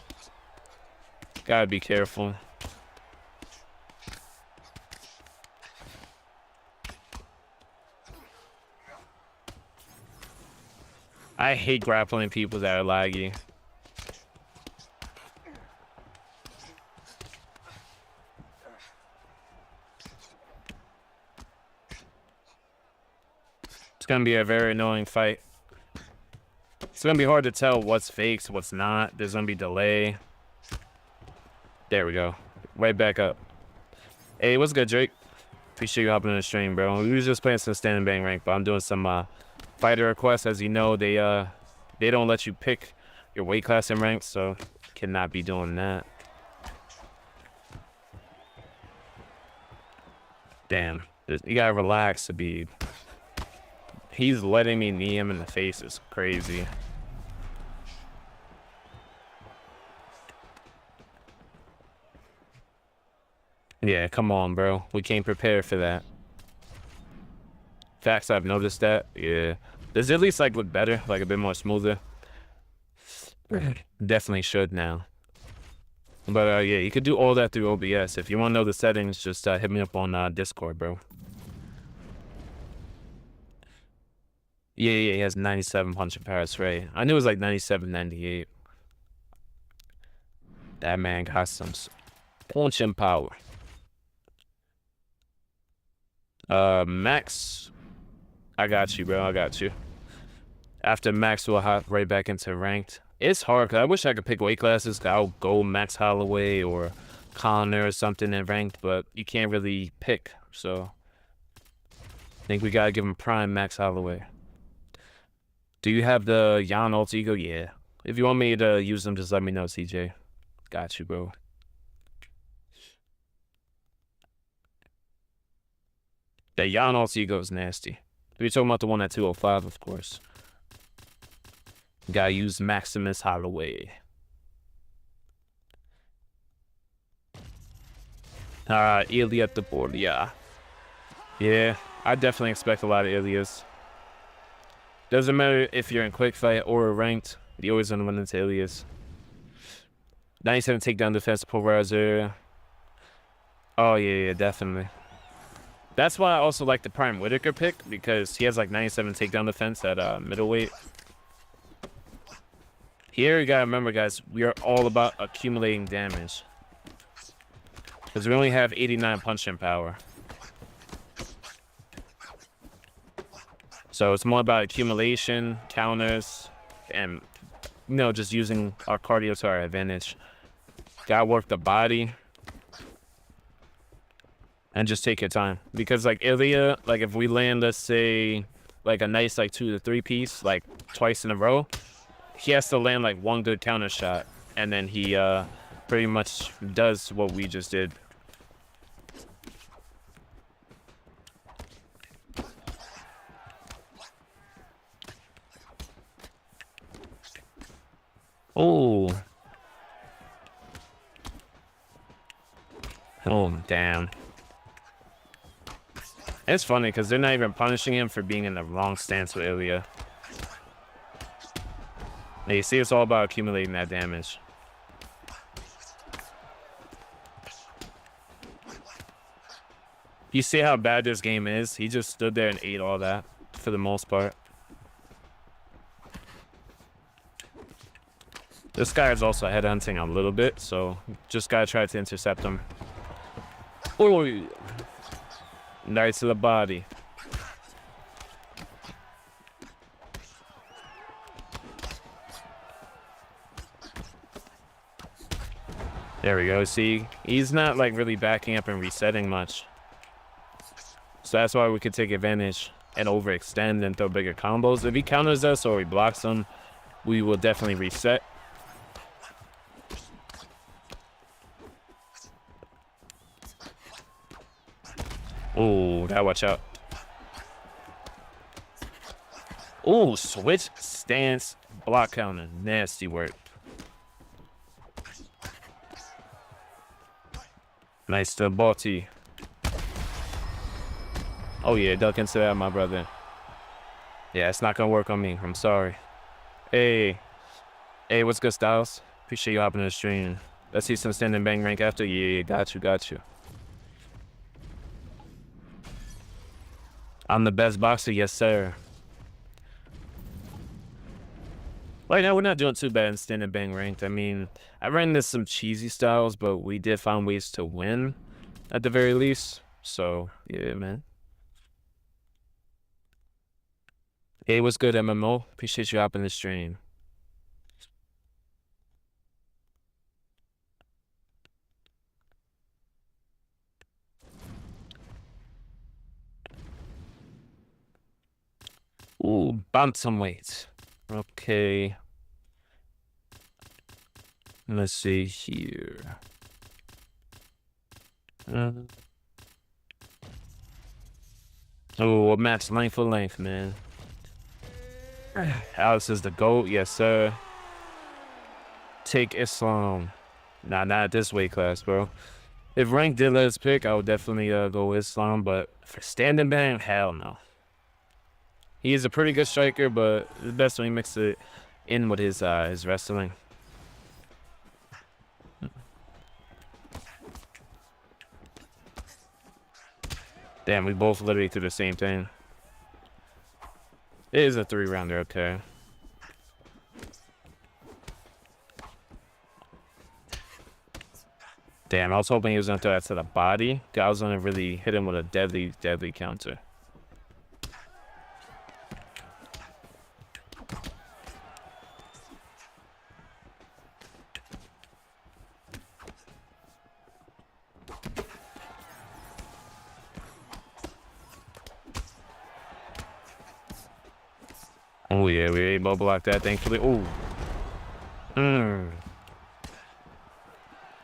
gotta be careful. I hate grappling people that are laggy. It's gonna be a very annoying fight. It's gonna be hard to tell what's fake, what's not. There's gonna be delay. There we go. Right back up. Hey, what's good, Drake? Appreciate you hopping on the stream, bro. We was just playing some stand and bang rank, but I'm doing some fighter requests. As you know, they don't let you pick your weight class in ranks, so cannot be doing that. Damn, you gotta relax, Habib. He's letting me knee him in the face. It's crazy. Yeah, come on, bro. We can't prepare for that. Facts, I've noticed that. Yeah. Does it at least like look better? Like a bit more smoother? Definitely should now. But yeah, you could do all that through OBS. If you want to know the settings, just hit me up on Discord, bro. Yeah, he has 97 punching power. That's right. I knew it was like 97, 98. That man got some punching power. Max, I got you, bro. I got you. After Max, we'll hop right back into ranked. It's hard because I wish I could pick weight classes. I'll go Max Holloway or Connor or something in ranked, but you can't really pick. So I think we gotta give him prime Max Holloway. Do you have the Jan Alt Ego? Yeah. If you want me to use them, just let me know, CJ. Got you, bro. The Jan Alt Ego is nasty. We're talking about the one at 205, of course. Gotta use Maximus Holloway. Ilya at the board, yeah. Yeah, I definitely expect a lot of Ilias. Doesn't matter if you're in quick fight or ranked, you always want to run into Ilias. 97 takedown defense, polarizer. Oh, yeah, definitely. That's why I also like the Prime Whitaker pick, because he has like 97 takedown defense at middleweight. Here, you gotta remember, guys, we are all about accumulating damage. Because we only have 89 punching power. So it's more about accumulation, counters, and, you know, just using our cardio to our advantage. Gotta work the body. And just take your time. Because, like, Ilya, like, if we land, let's say, like, a nice, like, 2 to 3 piece, like, twice in a row, he has to land, like, one good counter shot. And then he pretty much does what we just did. Oh. Oh, damn. It's funny because they're not even punishing him for being in the wrong stance with Ilya. Now, you see, it's all about accumulating that damage. You see how bad this game is? He just stood there and ate all that for the most part. This guy is also headhunting a little bit, so just gotta try to intercept him. Oh, nice to the body. There we go. See, he's not like really backing up and resetting much. So that's why we could take advantage and overextend and throw bigger combos. If he counters us or he blocks them, we will definitely reset. Oh, gotta watch out. Oh, switch stance block counter. Nasty work. Nice to body. Oh yeah, duck into that, my brother. Yeah, it's not gonna work on me. I'm sorry. Hey, what's good, Styles? Appreciate you hopping on the stream. Let's see some standing bang rank after. Yeah, got you. I'm the best boxer, yes sir. Right now, we're not doing too bad in standing bang ranked. I mean, I ran into some cheesy styles, but we did find ways to win, at the very least. So, yeah, man. Hey, what's good, MMO? Appreciate you hopping the stream. Ooh, Bantamweight. Okay. Let's see here. Oh, a match length for length, man. Alice is the GOAT, yes sir. Take Islam. Nah, not this weight class, bro. If rank did let us pick, I would definitely go Islam, but for standing bang, hell no. He is a pretty good striker, but it's best when he mixes it in with his wrestling. Damn, we both literally threw the same thing. It is a 3-rounder, okay. Damn, I was hoping he was gonna throw that to the body. I was gonna really hit him with a deadly, deadly counter. Oh yeah, we were able to block that, thankfully. Oh.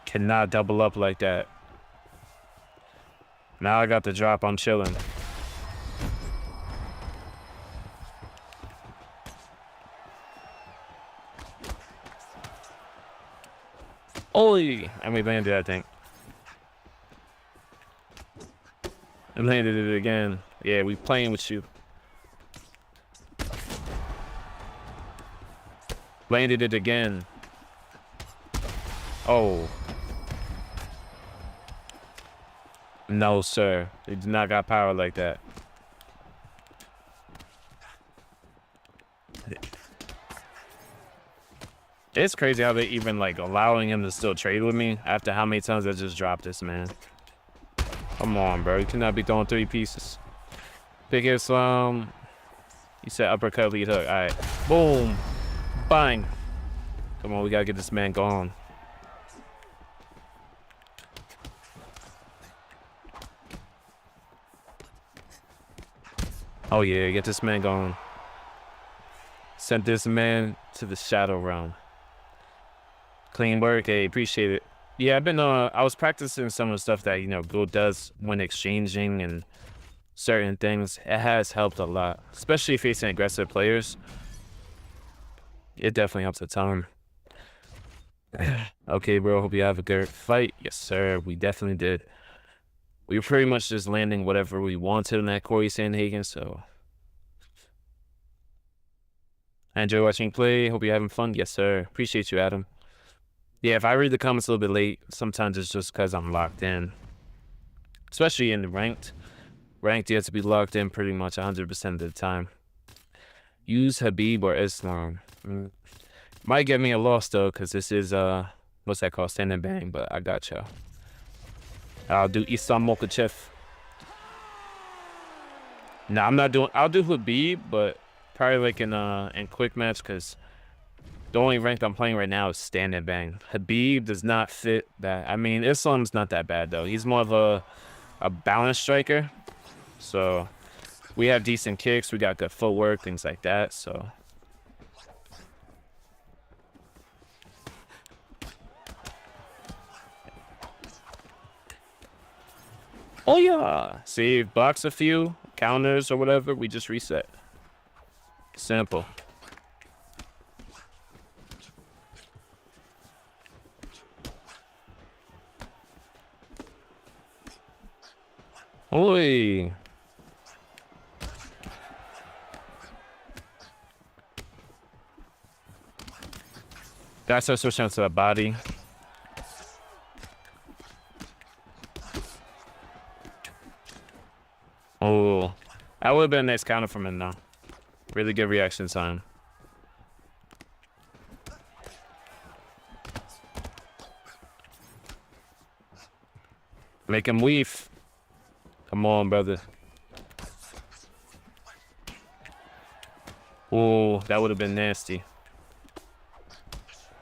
Cannot double up like that. Now I got the drop, I'm chilling. Oi! And we landed, I think. And landed it again. Yeah, we playing with you. Landed it again. Oh. No, sir. They do not got power like that. It's crazy how they even like allowing him to still trade with me after how many times I just dropped this man. Come on, bro. You cannot be throwing 3 pieces. Biggest slam. You said uppercut, lead hook. All right. Boom. Bang. Come on, we gotta get this man going. Oh yeah, get this man going. Sent this man to the shadow realm. Clean work, hey, appreciate it. Yeah, I've been I was practicing some of the stuff that, you know, Go does when exchanging and certain things. It has helped a lot, especially facing aggressive players. It definitely helps a ton. Okay, bro, hope you have a good fight. Yes, sir, we definitely did. We were pretty much just landing whatever we wanted in that Corey Sandhagen, so. I enjoy watching you play. Hope you're having fun. Yes, sir. Appreciate you, Adam. Yeah, if I read the comments a little bit late, sometimes it's just because I'm locked in. Especially in the ranked. Ranked, you have to be locked in pretty much 100% of the time. Use Habib or Islam. Might get me a loss, though, because this is, what's that called? Stand and bang, but I got y'all. I'll do Islam Mokachev. Nah, I'm not doing... I'll do Habib, but probably like in quick match, because the only rank I'm playing right now is stand and bang. Habib does not fit that. I mean, Islam's not that bad, though. He's more of a balance striker. So we have decent kicks. We got good footwork, things like that, so... Oh yeah, see, blocks a few, counters or whatever, we just reset. Simple. Oi. That's our switch to the body. Oh, that would have been a nice counter from him now. Really good reaction time. Make him weave. Come on, brother. Oh, that would have been nasty.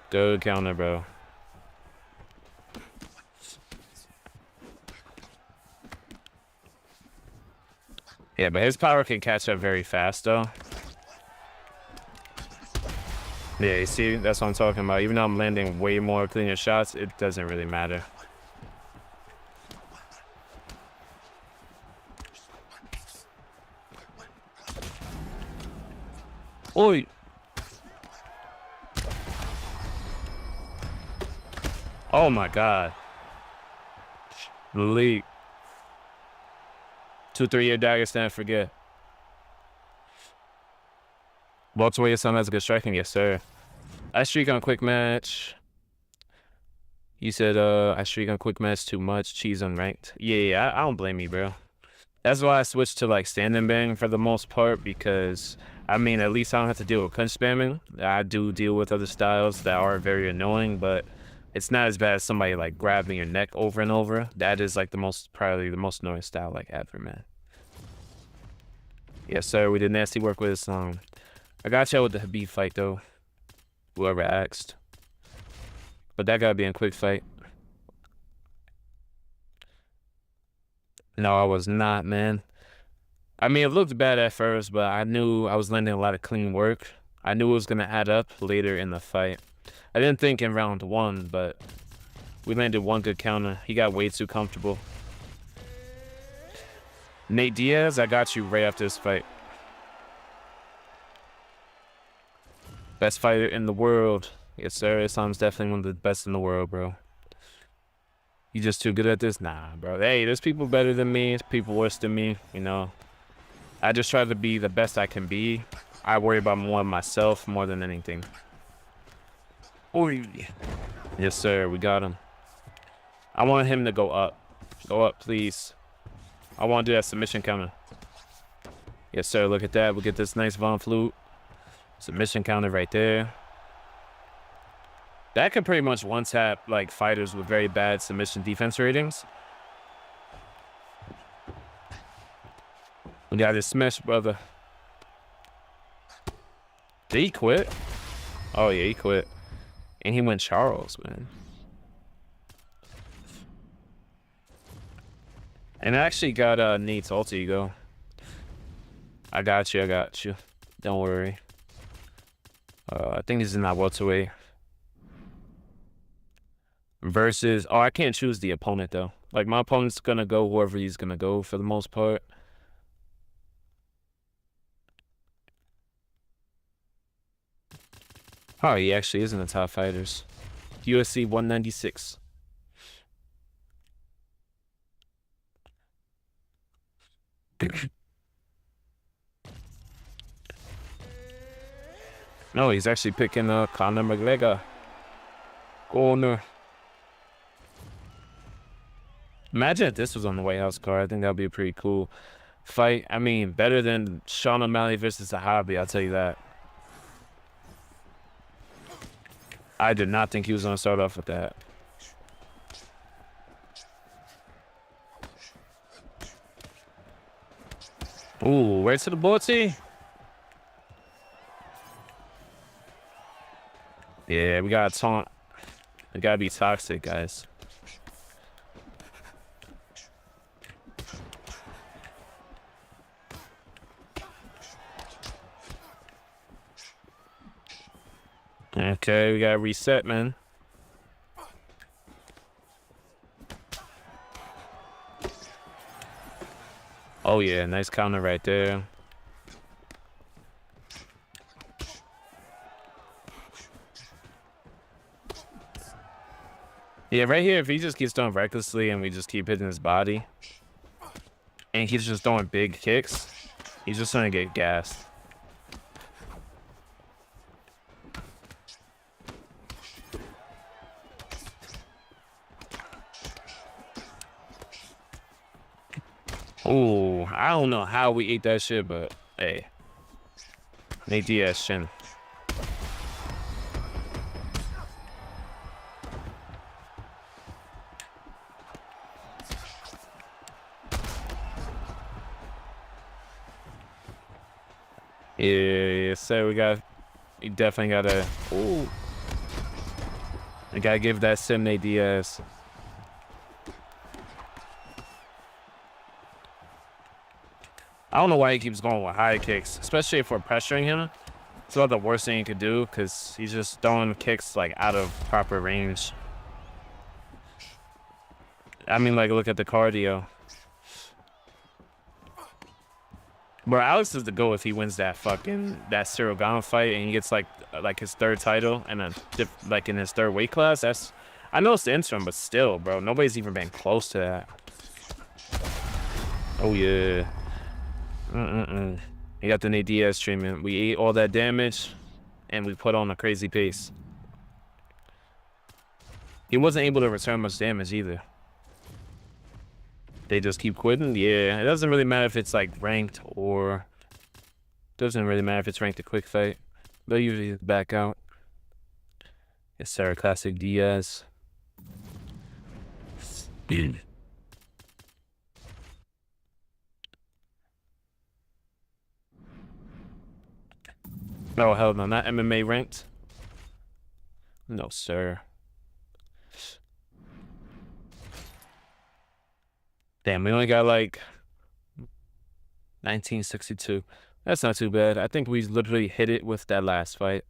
Good counter, bro. Yeah, but his power can catch up very fast, though. Yeah, you see, that's what I'm talking about. Even though I'm landing way more cleaner shots, it doesn't really matter. Oi! Oh my god. Leak. 2-3-year Dagestan, forget. Welterweight, some has a good striking, yes sir. I streak on quick match. You said I streak on quick match too much, cheese unranked. Yeah, I don't blame you, bro. That's why I switched to like stand and bang for the most part, because I mean, at least I don't have to deal with clinch spamming. I do deal with other styles that are very annoying, but it's not as bad as somebody like grabbing your neck over and over. That is like probably the most annoying style like ever, man. Yes, sir. We did nasty work with this. I got you with the Habib fight though. Whoever asked, but that gotta be a quick fight. No, I was not, man. I mean, it looked bad at first, but I knew I was landing a lot of clean work. I knew it was gonna add up later in the fight. I didn't think in round 1, but we landed one good counter. He got way too comfortable. Nate Diaz, I got you right after this fight. Best fighter in the world. Yes, sir. Islam's definitely one of the best in the world, bro. You just too good at this? Nah, bro. Hey, there's people better than me. There's people worse than me, you know. I just try to be the best I can be. I worry about myself more than anything. Oh, yes, sir. We got him. I want him to go up. Go up, please. I want to do that submission counter. Yes, sir. Look at that. We'll get this nice Von Flute. Submission counter right there. That could pretty much one-tap like fighters with very bad submission defense ratings. We got his smash, brother. Did he quit? Oh, yeah, he quit. And he went Charles, man. And I actually got Nate's alter ego. I got you, I got you. Don't worry. I think he's in that welterweight. Versus, oh, I can't choose the opponent though. Like my opponent's gonna go whoever he's gonna go for the most part. Oh, he actually is in the top fighters. UFC 196. No, he's actually picking Conor McGregor. Corner. Imagine if this was on the White House card. I think that would be a pretty cool fight. I mean, better than Sean O'Malley versus Sahabi, I'll tell you that. I did not think he was going to start off with that. Ooh, right to the booty. Yeah, we got to taunt. We got to be toxic, guys. Okay, we got to reset, man. Oh, yeah, nice counter right there. Yeah, right here, if he just keeps throwing recklessly and we just keep hitting his body, and he's just throwing big kicks, he's just going to get gassed. Ooh, I don't know how we ate that shit, but hey. Nate Diaz chin. Yeah, so we definitely gotta, ooh. We gotta give that sim Nate Diaz. I don't know why he keeps going with high kicks, especially if we're pressuring him. It's about the worst thing he could do because he's just throwing kicks like out of proper range. I mean, like, look at the cardio. Bro, Alex is the GOAT if he wins that Cyril Gane fight and he gets like his third title and like in his third weight class. I know it's the interim, but still, bro, nobody's even been close to that. Oh yeah. He got the Nate Diaz treatment. We ate all that damage, and we put on a crazy pace. He wasn't able to return much damage either. They just keep quitting? Yeah, it doesn't really matter if it's like ranked or Doesn't really matter if it's ranked a quick fight. They'll usually back out. Yes, sir. Classic Diaz. Oh, hell no. Not MMA ranked. No, sir. Damn, we only got like 1962. That's not too bad. I think we literally hit it with that last fight.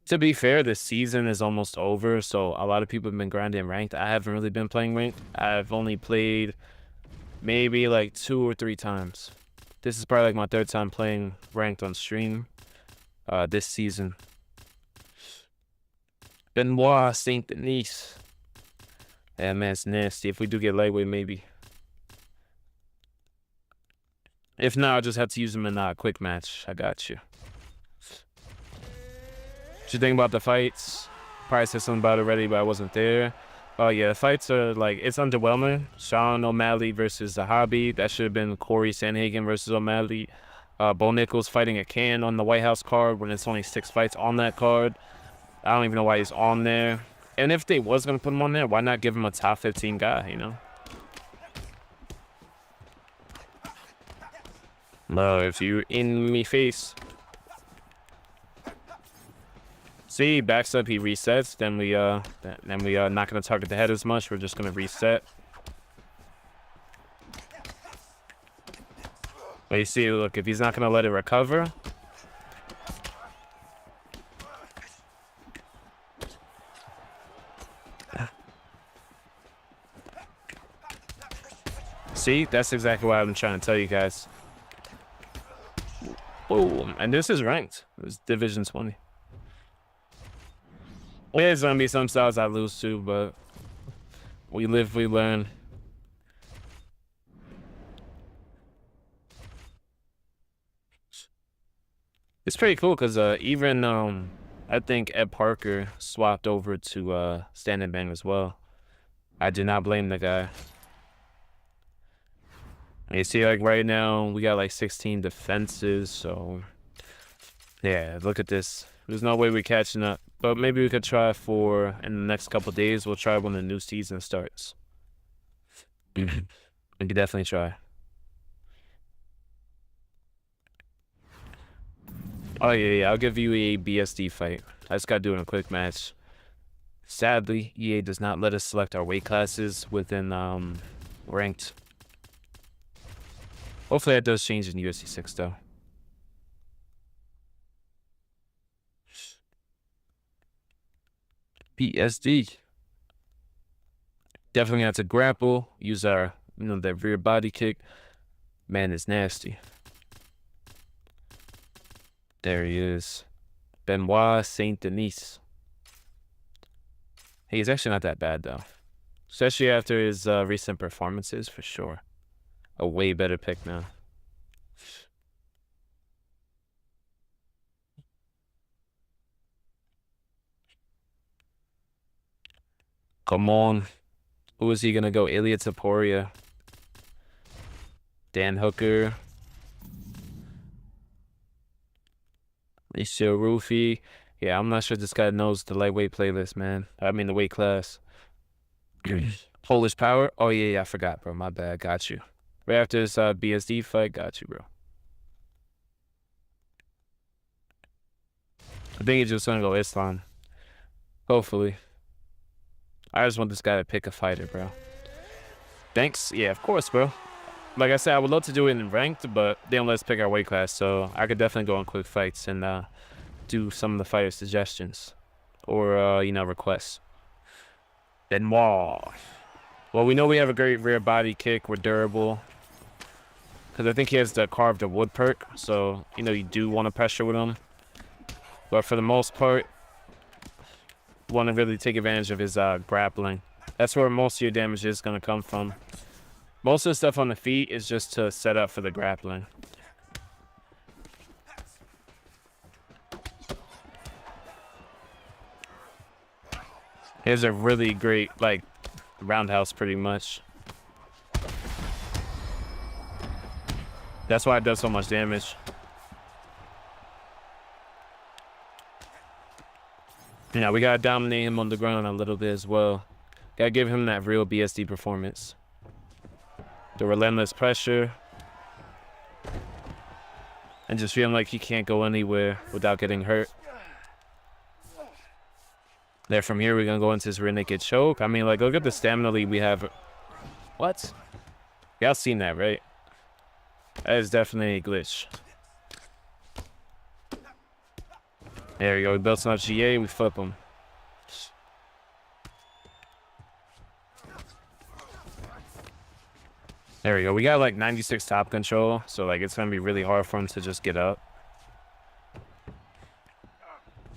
To be fair, the season is almost over, so a lot of people have been grinding ranked. I haven't really been playing ranked. I've only played maybe like 2 or 3 times. This is probably like my 3rd time playing ranked on stream this season. Benoit Saint Denis. Yeah, man, it's nasty. If we do get lightweight, maybe. If not, I'll just have to use him in a quick match. I got you. What you think about the fights? Probably said something about it already, but I wasn't there. Oh, yeah, the fights are like, it's underwhelming. Sean O'Malley versus Zahabi. That should have been Corey Sandhagen versus O'Malley. Bo Nichols fighting a can on the White House card when it's only 6 fights on that card. I don't even know why he's on there. And if they was going to put him on there, why not give him a top 15 guy, you know? No, if you in me face. See, backs up, he resets. Then we not gonna target the head as much. We're just gonna reset. But you see, look, if he's not gonna let it recover. See, that's exactly what I'm trying to tell you guys. Boom. And this is ranked. It was Division 20. Yeah, there's gonna be some styles I lose to, but we live, we learn. It's pretty cool because even I think Ed Parker swapped over to Stand and Bang as well. I do not blame the guy. You see, like right now, we got like 16 defenses, so yeah, look at this. There's no way we're catching up, but maybe we could try for, in the next couple days, we'll try when the new season starts. We could definitely try. Oh, yeah, I'll give you a BSD fight. I just got to do it in a quick match. Sadly, EA does not let us select our weight classes within ranked. Hopefully that does change in UFC 6, though. BSD. Definitely have to grapple, use our, that rear body kick. Man, it's nasty. There he is. Benoit Saint Denis. He's actually not that bad, though. Especially after his recent performances, for sure. A way better pick now. Come on. Who is he going to go? Ilya Taporia. Dan Hooker. Alicia Rufi. Yeah, I'm not sure this guy knows the lightweight playlist, man. I mean, the weight class. Polish Power. Oh, yeah, I forgot, bro. My bad. Got you. Right after this BSD fight, got you, bro. I think he's just going to go Islam. Hopefully. I just want this guy to pick a fighter, bro. Thanks. Yeah, of course, bro. Like I said, I would love to do it in ranked, but they don't let us pick our weight class, so I could definitely go on quick fights and do some of the fighter suggestions or, requests. Benoit. Well, we know we have a great rear body kick. We're durable. Because I think he has the carved wood perk, so, you do want to pressure with him. But for the most part, you want to really take advantage of his grappling. That's where most of your damage is going to come from. Most of the stuff on the feet is just to set up for the grappling. Here's a really great, roundhouse pretty much. That's why it does so much damage. Yeah, we gotta dominate him on the ground a little bit as well. Gotta give him that real BSD performance. The relentless pressure. And just feeling like he can't go anywhere without getting hurt. There, from here, we're gonna go into his rear naked choke. I mean, like, look at the stamina lead we have. What? Y'all seen that, right? That is definitely a glitch. There we go. We built some GA. We flip him. There we go. We got like 96 top control, so like it's gonna be really hard for him to just get up.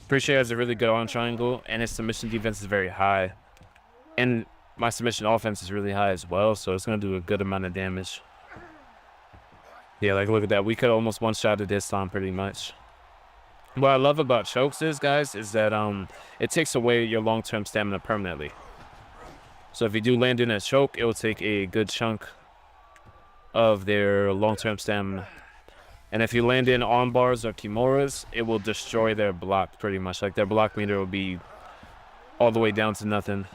Pretty sure he has a really good arm triangle, and his submission defense is very high, and my submission offense is really high as well, so it's gonna do a good amount of damage. Yeah, like look at that. We could almost one-shot this time pretty much. What I love about chokes is, guys, is that it takes away your long-term stamina permanently. So if you do land in a choke, it will take a good chunk of their long-term stamina. And if you land in arm bars or kimuras, it will destroy their block pretty much. Like their block meter will be all the way down to nothing.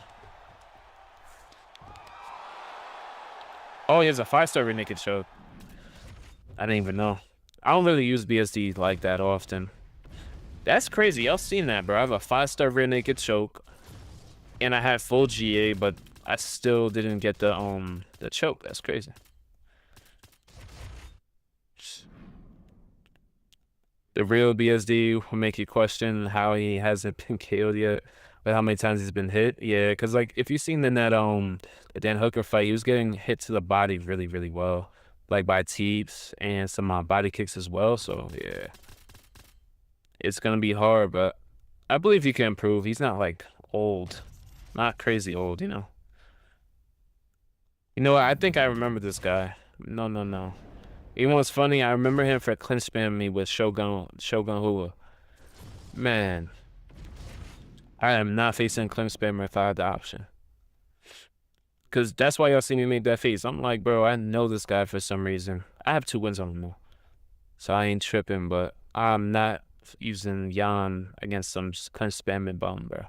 Oh, he has a 5-star rear naked choke. I didn't even know. I don't really use BSD like that often. That's crazy. Y'all seen that, bro. I have a 5-star rear naked choke, and I had full GA, but I still didn't get the choke. That's crazy. The real BSD will make you question how he hasn't been KO'd yet, but how many times he's been hit. Yeah, because like if you've seen in that the Dan Hooker fight, he was getting hit to the body really, really well, like by teeps and some body kicks as well. So yeah, it's gonna be hard, but I believe he can improve. He's not like old, not crazy old, you know. You know what? I think I remember this guy. No. Even what's funny, I remember him for clinch spamming me with Shogun Hua. Man, I am not facing clinch spammer if I had the option. Because that's why y'all see me make that face. I'm like, bro, I know this guy for some reason. I have 2 wins on him, though. So I ain't tripping, but I'm not using Yan against some clinch spamming bum, bro.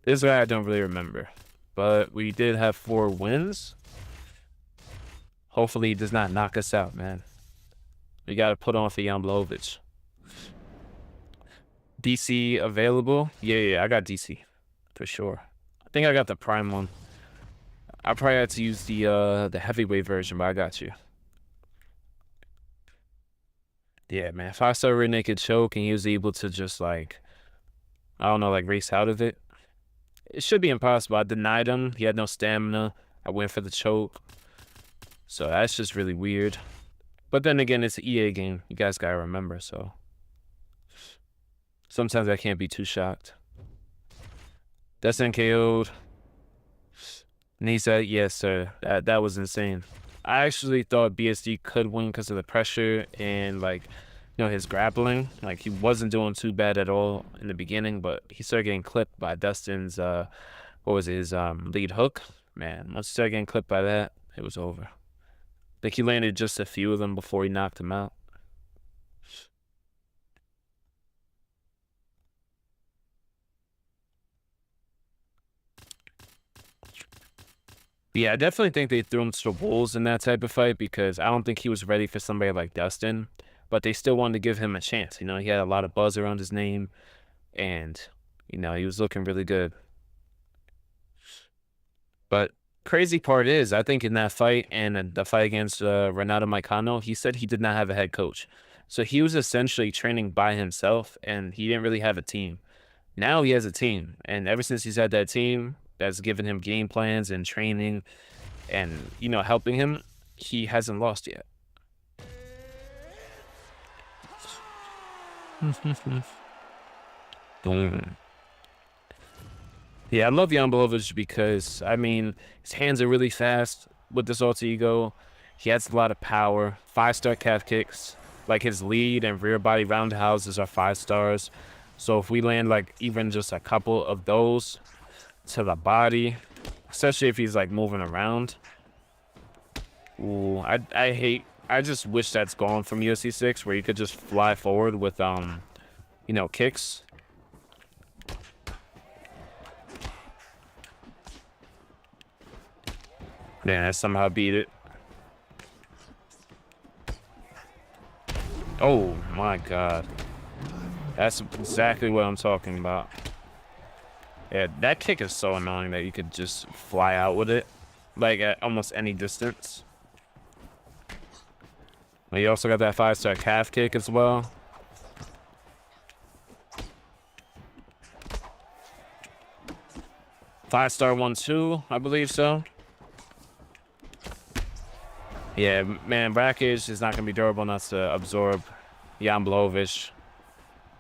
This guy I don't really remember. But we did have 4 wins. Hopefully he does not knock us out, man. We got to put on for Blachowicz. DC available? Yeah, I got DC. For sure. I think I got the prime one. I probably had to use the heavyweight version, but I got you. Yeah, man. If I saw a rear naked choke and he was able to just like, I don't know, like race out of it, it should be impossible. I denied him. He had no stamina. I went for the choke. So that's just really weird. But then again, it's an EA game. You guys gotta remember, so sometimes I can't be too shocked. That's NKO'd. And he said, yes, sir. That was insane. I actually thought BSD could win because of the pressure and like, you know, his grappling. Like he wasn't doing too bad at all in the beginning, but he started getting clipped by Dustin's what was it, his lead hook. Man, once he started getting clipped by that, it was over. I think he landed just a few of them before he knocked him out. Yeah, I definitely think they threw him to the wolves in that type of fight because I don't think he was ready for somebody like Dustin, but they still wanted to give him a chance. You know, he had a lot of buzz around his name, and, you know, he was looking really good. But crazy part is, I think in that fight and the fight against Renato Moicano, he said he did not have a head coach. So he was essentially training by himself, and he didn't really have a team. Now he has a team, and ever since he's had that team that's given him game plans and training and, you know, helping him, he hasn't lost yet. Boom. Yeah, I love Jan Blachowicz because, I mean, his hands are really fast with this alter ego. He has a lot of power. 5-star calf kicks. Like his lead and rear body roundhouses are 5 stars. So if we land like even just a couple of those to the body, especially if he's like moving around. Ooh, I just wish that's gone from UFC 6 where you could just fly forward with, you know, kicks. Yeah, I somehow beat it. Oh my god. That's exactly what I'm talking about. Yeah, that kick is so annoying that you could just fly out with it. Like at almost any distance. But you also got that 5-star calf kick as well. Five-star 1-2, I believe so. Yeah, man, Blachowicz is not going to be durable enough to absorb Jan Blachowicz.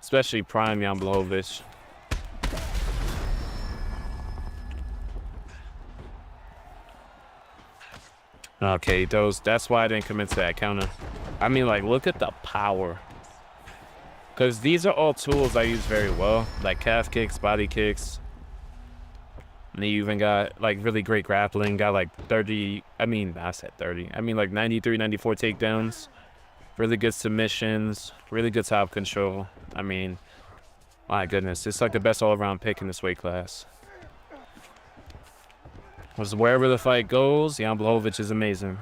Especially prime Jan Blachowicz. Okay, that's why I didn't commit to that counter. I mean, like, look at the power. Because these are all tools I use very well. Like calf kicks, body kicks. And you even got, like, really great grappling. Got, like, 30... I said 30. I mean, like, 93, 94 takedowns. Really good submissions. Really good top control. I mean, my goodness. It's, like, the best all-around pick in this weight class. Was wherever the fight goes, Jan Blachowicz is amazing.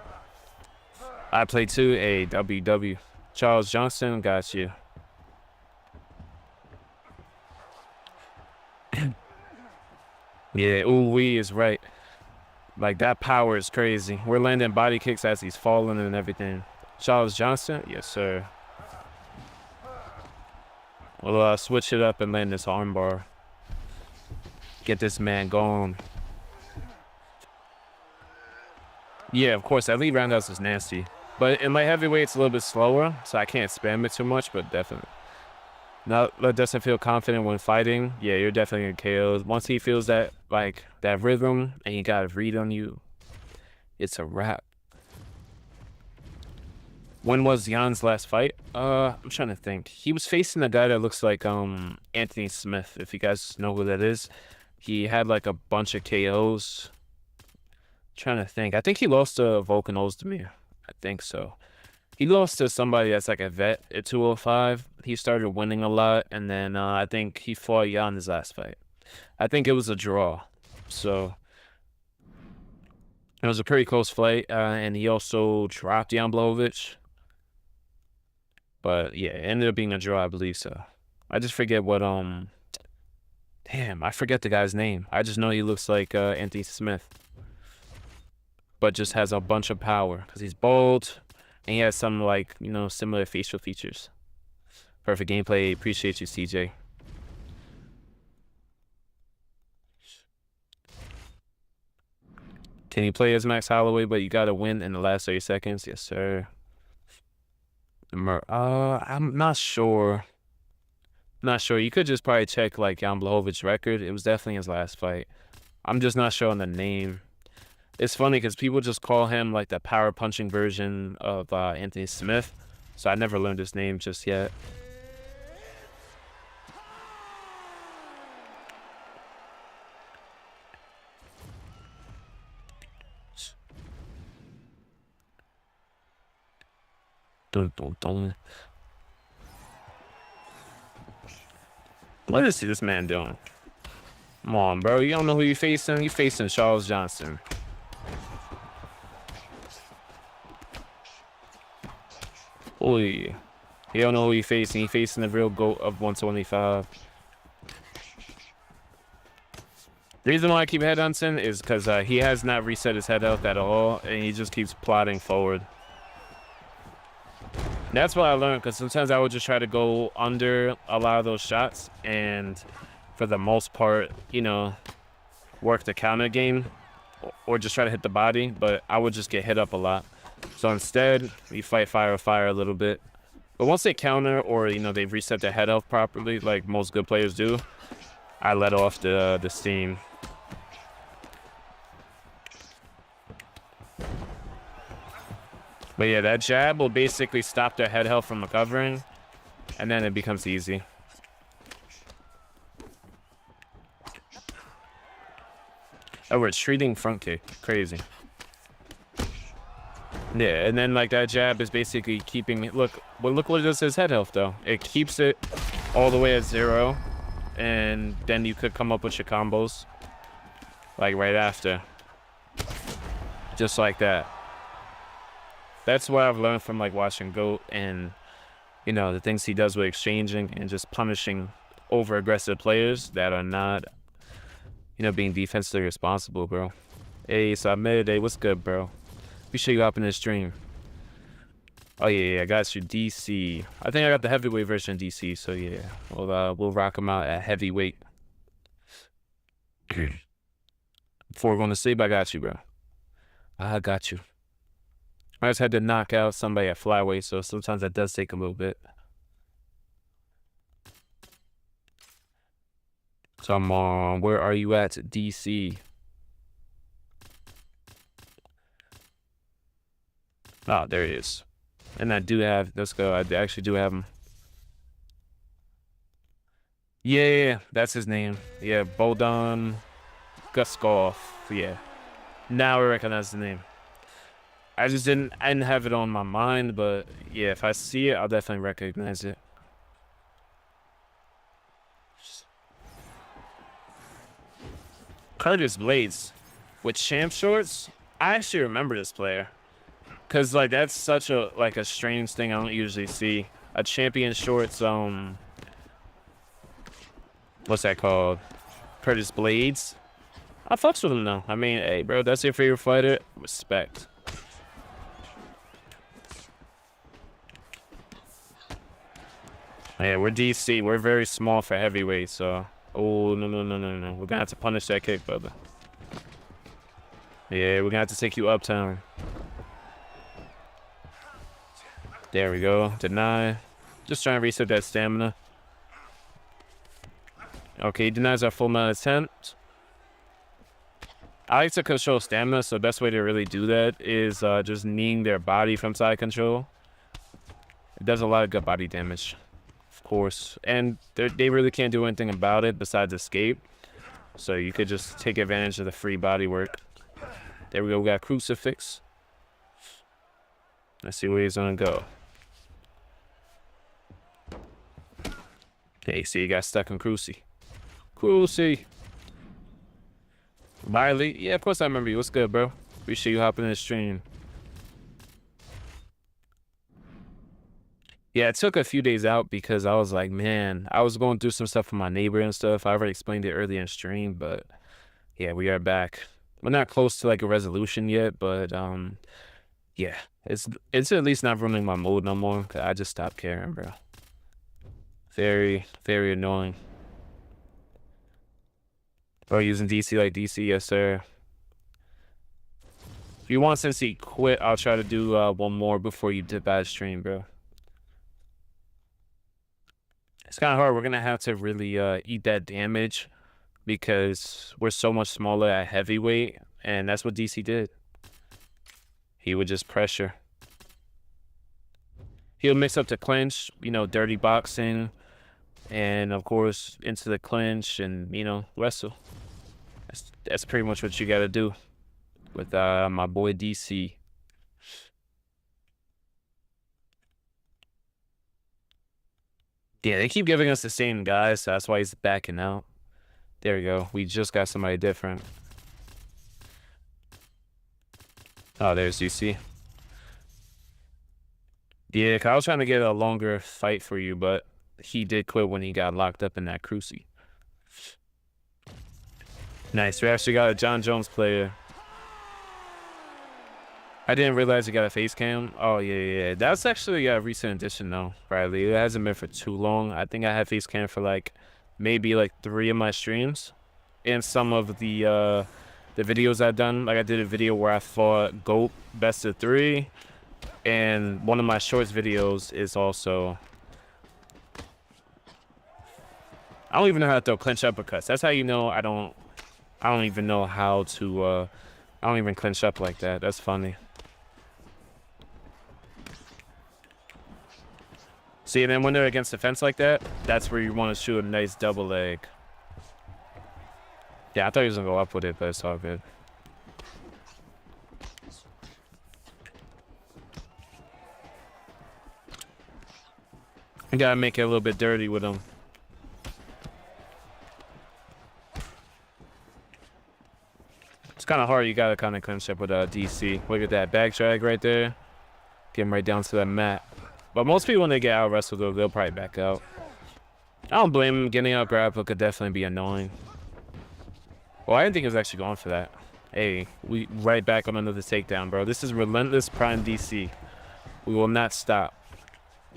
I play 2A, WW. Charles Johnson, got you. Yeah, ooh-wee is right. Like, that power is crazy. We're landing body kicks as he's falling and everything. Charles Johnson, yes, sir. We'll switch it up and land this armbar. Get this man going. Yeah, of course, that lead roundhouse is nasty. But in my heavyweight, it's a little bit slower, so I can't spam it too much, but definitely. Now, that doesn't feel confident when fighting. Yeah, you're definitely gonna KO. Once he feels that, like, that rhythm, and he got a read on you, it's a wrap. When was Jan's last fight? I'm trying to think. He was facing a guy that looks like, Anthony Smith, if you guys know who that is. He had, like, a bunch of KOs. Trying to think. I think he lost to Volkan Ozdemir. I think so. He lost to somebody that's like a vet at 205. He started winning a lot, and then I think he fought Jan his last fight. I think it was a draw. So it was a pretty close fight, and he also dropped Jan Blachowicz. But yeah, it ended up being a draw, I believe so. I just forget what damn, I forget the guy's name. I just know he looks like Anthony Smith, but just has a bunch of power because he's bold and he has some, like, you know, similar facial features. Perfect gameplay. Appreciate you, CJ. Can you play as Max Holloway, but you got to win in the last 30 seconds? Yes, sir. I'm not sure. Not sure. You could just probably check, like, Jan Blachowicz's record. It was definitely his last fight. I'm just not sure on the name. It's funny because people just call him like the power punching version of Anthony Smith. So I never learned his name just yet. Dun, dun, dun. What is this man doing? Come on, bro. You don't know who you're facing? You're facing Charles Johnson. Holy. You don't know who you're facing. You're facing the real GOAT of 125. The reason why I keep headhunting is because he has not reset his head health at all, and he just keeps plodding forward. That's what I learned, because sometimes I would just try to go under a lot of those shots, and for the most part, you know, work the counter game, or just try to hit the body, but I would just get hit up a lot. So instead, we fight fire with fire a little bit. But once they counter, or, you know, they've reset their head health properly, like most good players do, I let off the steam. But yeah, that jab will basically stop their head health from recovering, and then it becomes easy. Oh, we're retreating front kick. Crazy. Yeah, and then like that jab is basically keeping it. Look what it does to his head health though. It keeps it all the way at 0, and then you could come up with your combos like right after. Just like that. That's what I've learned from like watching GOAT and, you know, the things he does with exchanging and just punishing over aggressive players that are not, you know, being defensively responsible, bro. Hey, so I made it. Hey, what's good, bro? Appreciate you hopping in the stream. Oh yeah, I got you, DC. I think I got the heavyweight version of DC, so yeah, we'll rock them out at heavyweight. Before going to sleep, I got you, bro. I got you. I just had to knock out somebody at flyweight, so sometimes that does take a little bit. So I'm on. Where are you at, DC? Oh, there he is. And I do have, let's go, I actually do have him. Yeah, that's his name. Yeah, Bodan Guskov. Yeah. Now I recognize the name. I didn't have it on my mind, but yeah, if I see it, I'll definitely recognize it. Curtis Blades with champ shorts. I actually remember this player. Cause like that's such a a strange thing I don't usually see. A champion shorts, what's that called? Curtis Blades. I fucks with him though. I mean, hey bro, that's your favorite fighter. Respect. Yeah, we're DC. We're very small for heavyweight, so oh no. We're gonna have to punish that kick, brother. Yeah, we're gonna have to take you uptown. There we go. Deny. Just trying to reset that stamina. Okay, he denies our full mount attempt. I like to control stamina, so the best way to really do that is just kneeing their body from side control. It does a lot of good body damage, of course. And they really can't do anything about it besides escape. So you could just take advantage of the free body work. There we go. We got Crucifix. Let's see where he's going to go. Okay, see, he got stuck in Cruci. Miley, yeah, of course I remember you. What's good, bro? Appreciate you hopping in the stream. Yeah, it took a few days out because I was like, man, I was going through some stuff with my neighbor and stuff. I already explained it earlier in stream, but yeah, we are back. We're not close to like a resolution yet, but yeah, it's at least not ruining my mood no more. I just stopped caring, bro. Very, very annoying. Oh, using DC like DC, yes, sir. If you want, since he quit, I'll try to do one more before you dip out of stream, bro. It's kind of hard. We're gonna have to really eat that damage because we're so much smaller at heavyweight, and that's what DC did. He would just pressure. He'll mix up the clinch, you know, dirty boxing, and of course into the clinch and, you know, wrestle. That's pretty much what you got to do with my boy DC. Yeah, they keep giving us the same guys, so that's why he's backing out. There we go. We just got somebody different. Oh, there's DC. Yeah, I was trying to get a longer fight for you, but he did quit when he got locked up in that Cruci. Nice. We actually got a John Jones player. I didn't realize he got a face cam. Oh, yeah. That's actually a recent addition, though, Riley. It hasn't been for too long. I think I had face cam for, like, maybe, like, 3 of my streams. And some of the videos I've done. Like, I did a video where I fought GOAT best of 3. And one of my shorts videos is also... I don't even know how to throw clinch uppercuts. That's how you know I don't even know how to... I don't even clinch up like that. That's funny. See, and then when they're against the fence like that, that's where you want to shoot a nice double leg. Yeah, I thought he was going to go up with it, but it's all good. You got to make it a little bit dirty with him. kind of hard. You gotta kind of clinch up with DC. Look at that back drag right there. Get him right down to that mat. But most people, when they get out wrestled, they'll probably back out. I don't blame him. Getting out grapple could definitely be annoying. Well, I didn't think he was actually going for that. Hey, we right back on another takedown, bro. This is relentless prime DC. We will not stop.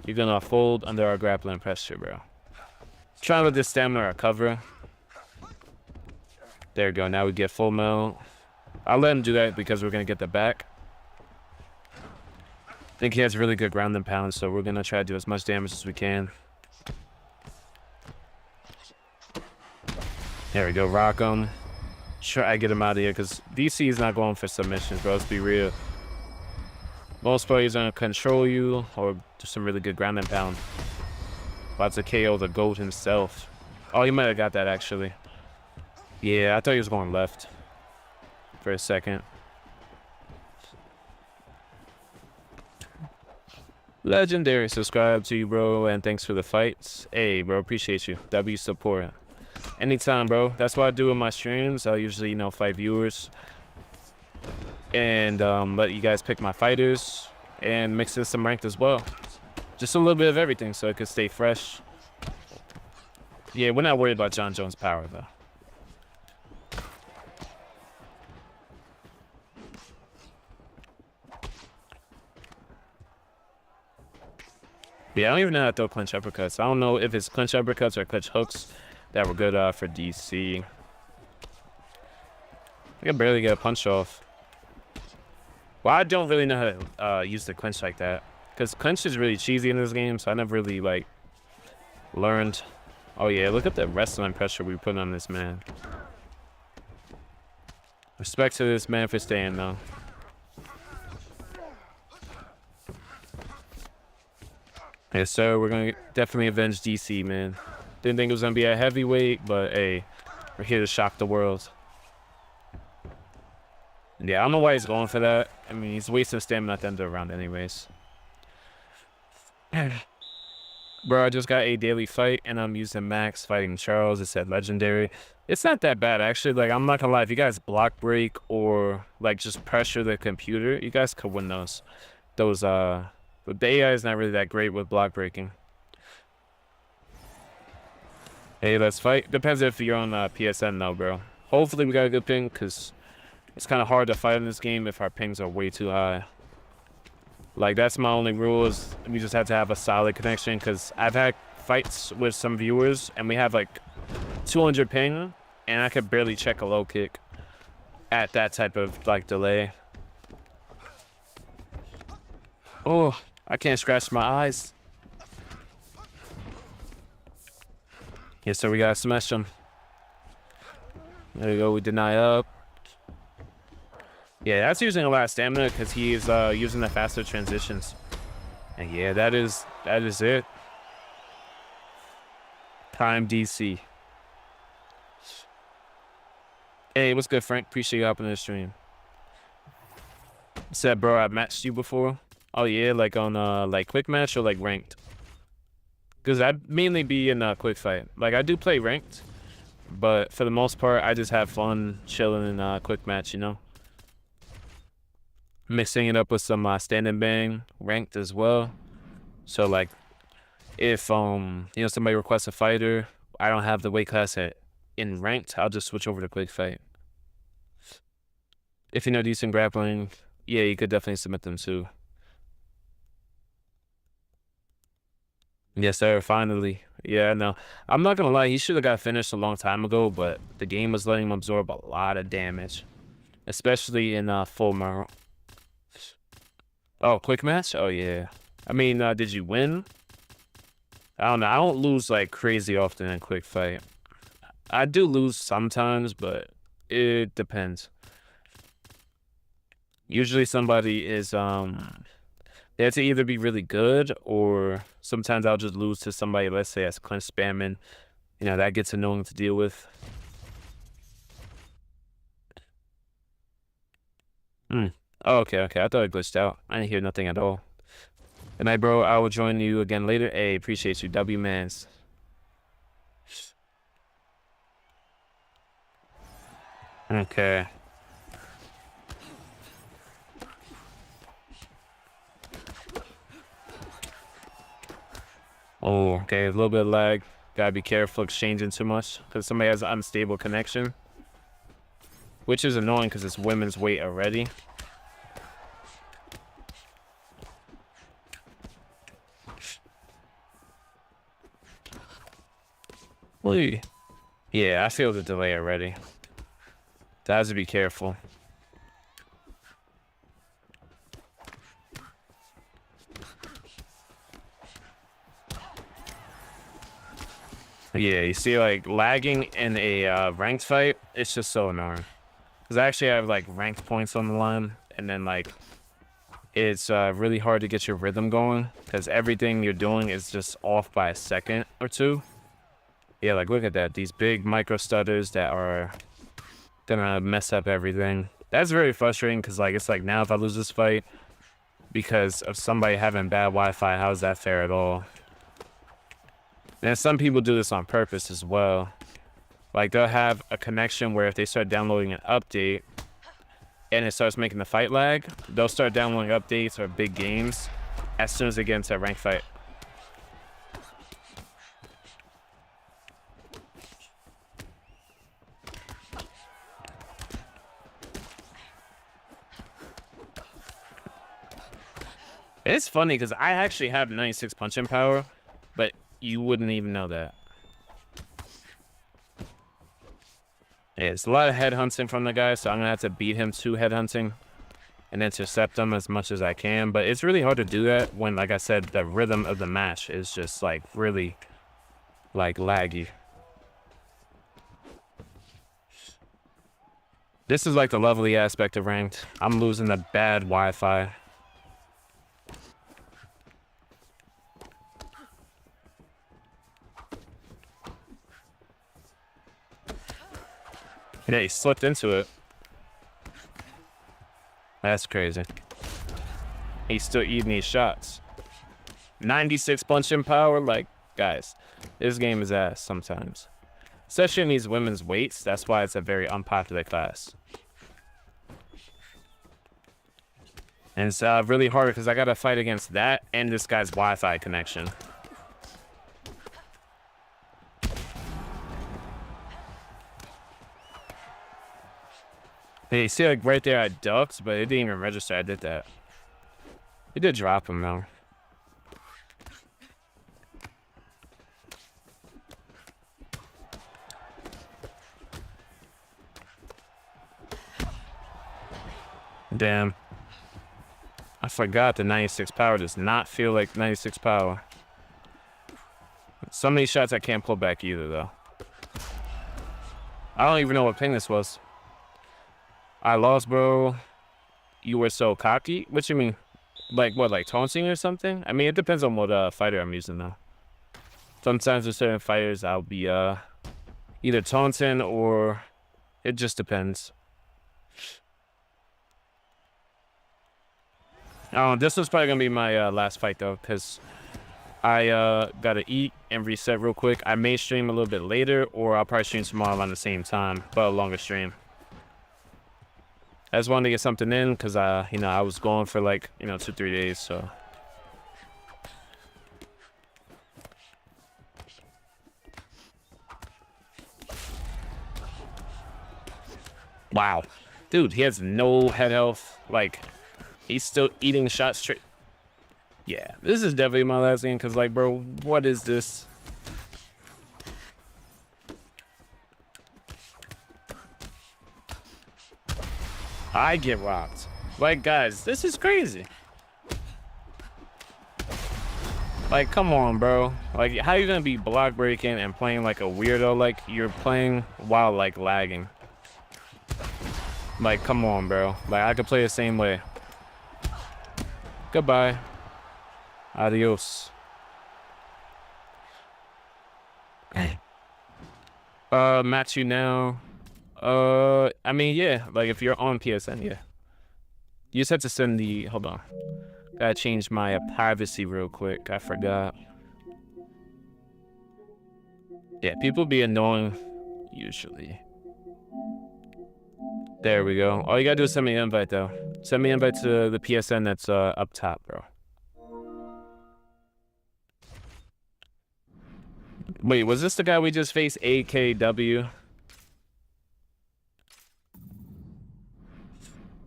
You're gonna fold under our grappling pressure, bro. Trying to let this stamina recover. There we go. Now we get full melt. I'll let him do that because we're gonna get the back. I think he has really good ground and pound, so we're gonna try to do as much damage as we can. There we go. Rock him. Try to get him out of here because DC is not going for submissions, bro. Let's be real. Most players are gonna control you or do some really good ground and pound. About to KO the GOAT himself. Oh, he might have got that actually. Yeah, I thought he was going left for a second. Legendary, subscribe to you, bro, and thanks for the fights. Hey, bro, appreciate you. W support. Anytime, bro. That's what I do in my streams. I'll usually, you know, fight viewers and let you guys pick my fighters and mix in some ranked as well. Just a little bit of everything so it could stay fresh. Yeah, we're not worried about John Jones' power, though. Yeah, I don't even know how to throw clinch uppercuts. I don't know if it's clinch uppercuts or clinch hooks that were good for DC. I can barely get a punch off. Well, I don't really know how to use the clinch like that. Because clinch is really cheesy in this game, so I never really, like, learned. Oh, yeah, look at the wrestling pressure we put on this man. Respect to this man for staying, though. Yes, sir. We're going to definitely avenge DC, man. Didn't think it was going to be a heavyweight, but, hey, we're here to shock the world. And yeah, I don't know why he's going for that. I mean, he's wasting stamina at the end of the round anyways. Bro, I just got a daily fight, and I'm using Max fighting Charles. It said legendary. It's not that bad, actually. Like, I'm not going to lie. If you guys block break or, like, just pressure the computer, you guys could win those. But the AI is not really that great with block breaking. Hey, let's fight. Depends if you're on PSN though, bro. Hopefully we got a good ping, because it's kind of hard to fight in this game if our pings are way too high. Like, that's my only rule, is we just have to have a solid connection, because I've had fights with some viewers, and we have like 200 ping, and I could barely check a low kick at that type of, like, delay. Oh, I can't scratch my eyes. Yes, so we gotta smash him. There we go, we deny up. Yeah, that's using a lot of stamina because he is using the faster transitions. And yeah, that is it. Time DC. Hey, what's good, Frank? Appreciate you hopping in the stream. Said, bro, I've matched you before. Oh yeah, like on like quick match or like ranked? Because I'd mainly be in a quick fight. Like, I do play ranked, but for the most part, I just have fun chilling in a quick match, you know? Mixing it up with some stand and bang ranked as well. So, like, if, you know, somebody requests a fighter, I don't have the weight class in ranked, I'll just switch over to quick fight. If you know decent grappling, yeah, you could definitely submit them too. Yes, sir. Finally. Yeah, no. I'm not going to lie. He should have got finished a long time ago, but the game was letting him absorb a lot of damage, especially in full mount. Oh, quick match? Oh, yeah. I mean, did you win? I don't know. I don't lose, like, crazy often in quick fight. I do lose sometimes, but it depends. Usually somebody is, they have to either be really good, or sometimes I'll just lose to somebody, let's say, that's clinch spamming. You know, that gets annoying to deal with. Oh, okay. I thought it glitched out. I didn't hear nothing at all. Good night, bro. I will join you again later. Hey, appreciate you. W-mans. Okay. Oh, okay, a little bit of lag. Gotta be careful exchanging too much because somebody has an unstable connection, which is annoying because it's women's weight already. Wait. Yeah, I feel the delay already. That has to be careful. Yeah, you see, like, lagging in a ranked fight, it's just so annoying. Because I actually have, like, ranked points on the line, and then, like, it's really hard to get your rhythm going, because everything you're doing is just off by a second or two. Yeah, like, look at that. These big micro stutters that are gonna mess up everything. That's very frustrating, because, like, it's like, now if I lose this fight because of somebody having bad Wi-Fi, how's that fair at all? And some people do this on purpose as well. Like, they'll have a connection where if they start downloading an update and it starts making the fight lag, they'll start downloading updates or big games as soon as they get into a ranked fight. It's funny because I actually have 96 punching power, but you wouldn't even know that. Yeah, it's a lot of headhunting from the guy, so I'm gonna have to beat him to headhunting and intercept him as much as I can. But it's really hard to do that when, like I said, the rhythm of the match is just like really like laggy. This is like the lovely aspect of ranked. I'm losing the bad Wi-Fi. Yeah, he slipped into it. That's crazy. He's still eating these shots. 96 punching power. Like, guys, this game is ass sometimes. Especially in these women's weights. That's why it's a very unpopular class. And it's really hard because I got to fight against that and this guy's Wi-Fi connection. Hey, you see, like, right there I ducked, but it didn't even register I did that. It did drop him, though. Damn. I forgot the 96 power does not feel like 96 power. Some of these shots I can't pull back either, though. I don't even know what ping this was. I lost, bro. You were so cocky? What you mean? Like, what, like taunting or something? I mean, it depends on what fighter I'm using, though. Sometimes with certain fighters, I'll be either taunting or it just depends. Oh, this was probably gonna be my last fight though, because I gotta eat and reset real quick. I may stream a little bit later, or I'll probably stream tomorrow around the same time, but a longer stream. I just wanted to get something in because you know, I was going for like, you know, 2-3 days, so. Wow, dude, he has no head health. Like, he's still eating shots straight. Yeah, this is definitely my last game because, like, bro, what is this? I get rocked. Like, guys, this is crazy. Like, come on, bro. Like, how you gonna be block breaking and playing like a weirdo? Like, you're playing while, like, lagging. Like, come on, bro. Like, I could play the same way. Goodbye. Adios. Match you now. I mean, yeah. Like, if you're on PSN, yeah. You just have to send the... Hold on. Gotta change my privacy real quick. I forgot. Yeah, people be annoying, usually. There we go. All you gotta do is send me an invite, though. Send me an invite to the PSN that's up top, bro. Wait, was this the guy we just faced? AKW?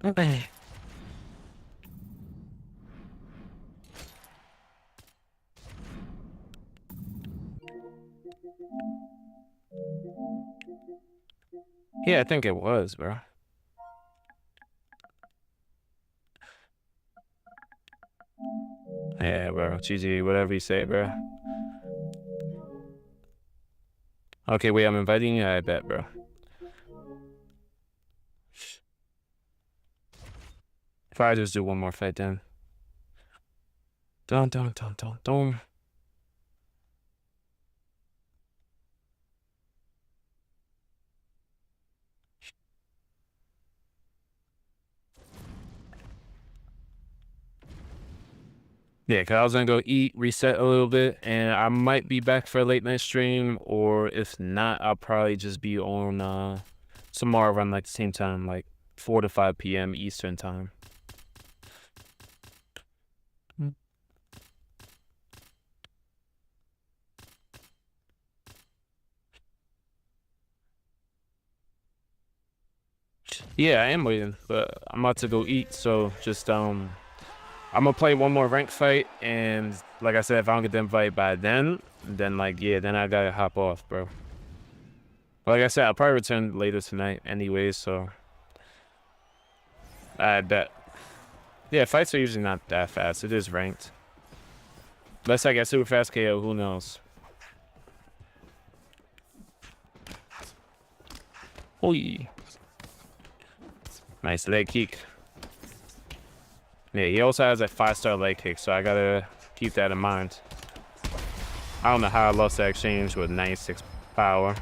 Okay. Yeah, I think it was, bro. Yeah, bro. GG, whatever you say, bro. Okay, wait, I'm inviting you. I bet, bro. If I just do one more fight, then. Dun. Yeah, because I was going to go eat, reset a little bit, and I might be back for a late night stream, or if not, I'll probably just be on tomorrow around like the same time, like 4 to 5 p.m. Eastern time. Yeah, I am waiting, but I'm about to go eat, so just I'm gonna play one more ranked fight, and like I said, if I don't get the invite by then like, yeah, then I gotta hop off, bro. But like I said, I'll probably return later tonight anyways, so I bet. Yeah, fights are usually not that fast. It is ranked. Unless I get super fast KO, who knows? Oi. Nice leg kick. Yeah, he also has a 5-star leg kick, so I gotta keep that in mind. I don't know how I lost that exchange with 96 power.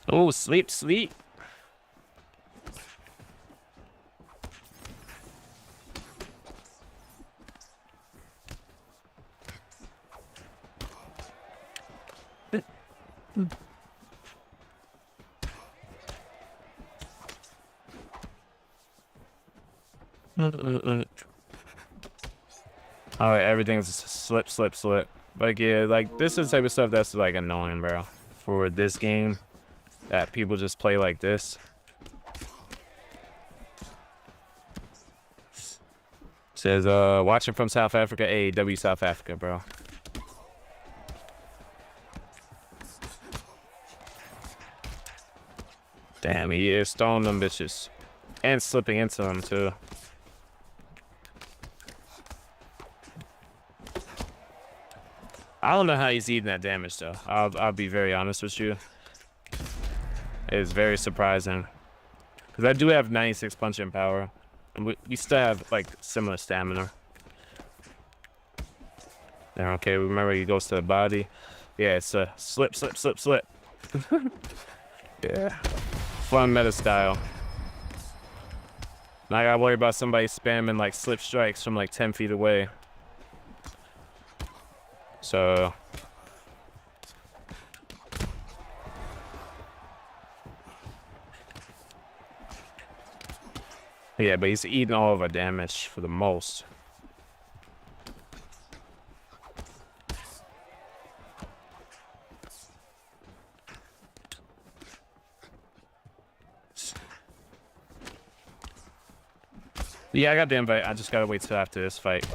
Oh, sleep. All right, everything's slip. Like, yeah, like this is the type of stuff that's like annoying, bro. For this game, that people just play like this. Says, watching from South Africa, AEW South Africa, bro. Damn, he is throwing them bitches. And slipping into them, too. I don't know how he's eating that damage, though. I'll be very honest with you. It's very surprising. Because I do have 96 punching power. And we still have, like, similar stamina. There, okay, remember he goes to the body. Yeah, it's a slip. Yeah. Fun meta style. Now I gotta worry about somebody spamming, like, slip strikes from, like, 10 feet away. So... yeah, but he's eating all of our damage for the most. Yeah, I got the invite. I just gotta wait till after this fight.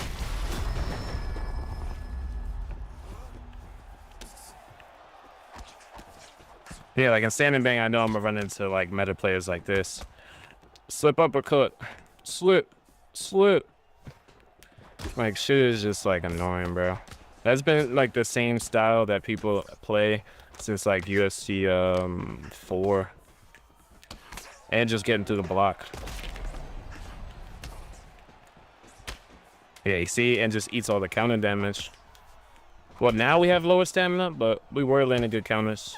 Yeah, like in Standing Bang, I know I'm gonna run into like meta players like this. Slip uppercut. Slip. Like, shit is just like annoying, bro. That's been like the same style that people play since like UFC 4. And just getting through the block. Yeah, you see, and just eats all the counter damage. Well, now we have lower stamina, but we were landing good counters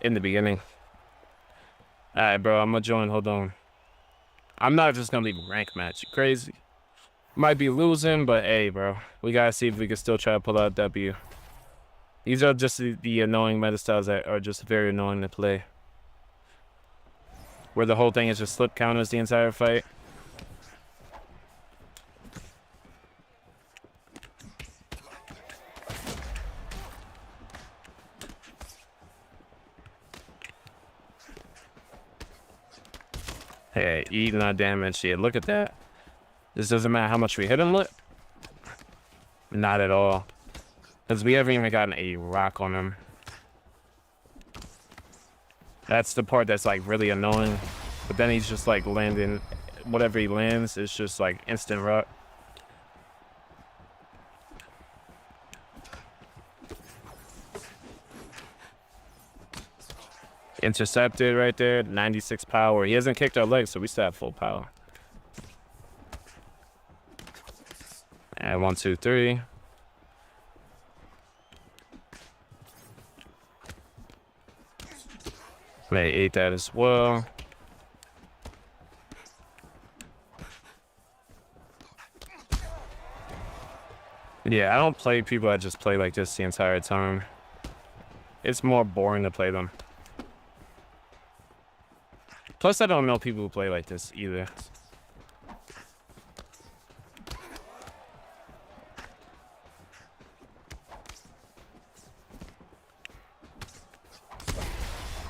in the beginning. Alright, bro, I'm gonna join. Hold on. I'm not just gonna leave a rank match. You crazy? Might be losing, but hey, bro. We gotta see if we can still try to pull out W. These are just the annoying meta styles that are just very annoying to play. where the whole thing is just slip counters the entire fight. Hey, eating our damage. Yeah, look at that. This doesn't matter how much we hit him with. Not at all. Because we haven't even gotten a rock on him. That's the part that's like really annoying. But then he's just like landing, whatever he lands is just like instant rock. Intercepted right there, 96 power. He hasn't kicked our legs, so we still have full power. And 1, 2, 3. They ate that as well. Yeah, I don't play people that just play like this the entire time. It's more boring to play them. Plus, I don't know people who play like this either.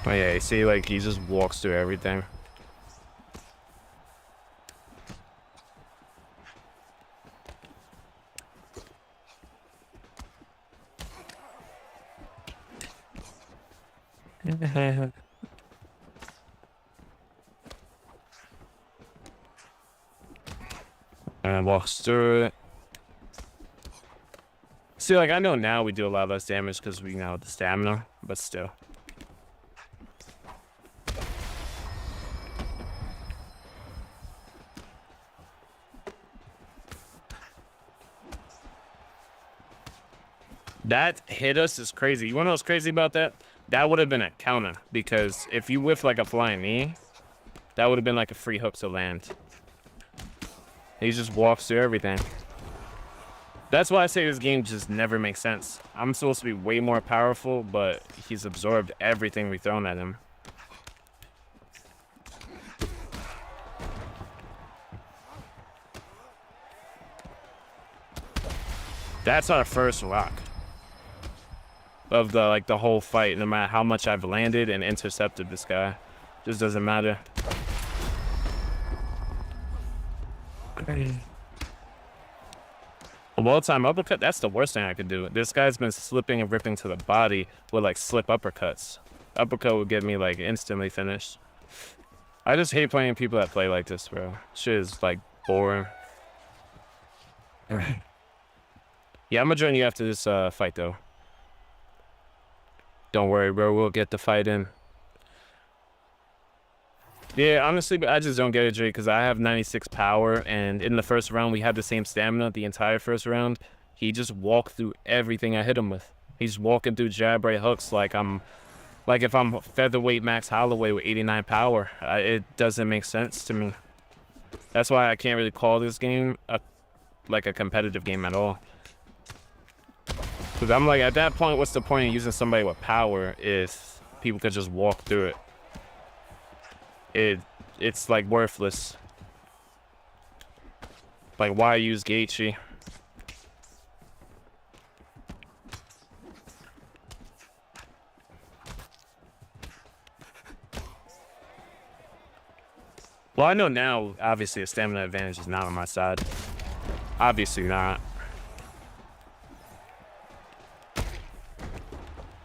Oh yeah, you see, like, he just walks through everything. And walks through it. See, like, I know now we do a lot less damage because we now have the stamina, but still. That hit us is crazy. You wanna know what's crazy about that? That would have been a counter, because if you whiff like a flying knee, that would have been like a free hook to land. He just walks through everything. That's why I say this game just never makes sense. I'm supposed to be way more powerful, but he's absorbed everything we've thrown at him. That's our first rock of the whole fight. No matter how much I've landed and intercepted this guy, just doesn't matter. A well-timed uppercut, that's the worst thing I could do. This guy's been slipping and ripping to the body with like slip uppercuts. Uppercut would get me like instantly finished. I just hate playing people that play like this, bro. Shit is like boring. Yeah, I'm gonna join you after this fight though. Don't worry, bro. We'll get the fight in. Yeah, honestly, I just don't get it, Jay, because I have 96 power, and in the first round, we had the same stamina the entire first round. He just walked through everything I hit him with. He's walking through jab right hooks like if I'm featherweight Max Holloway with 89 power. It doesn't make sense to me. That's why I can't really call this game like a competitive game at all. Because I'm like, at that point, what's the point of using somebody with power if people could just walk through it? It's like worthless. Like, why use Gaethje? Well, I know now, obviously, a stamina advantage is not on my side. Obviously not.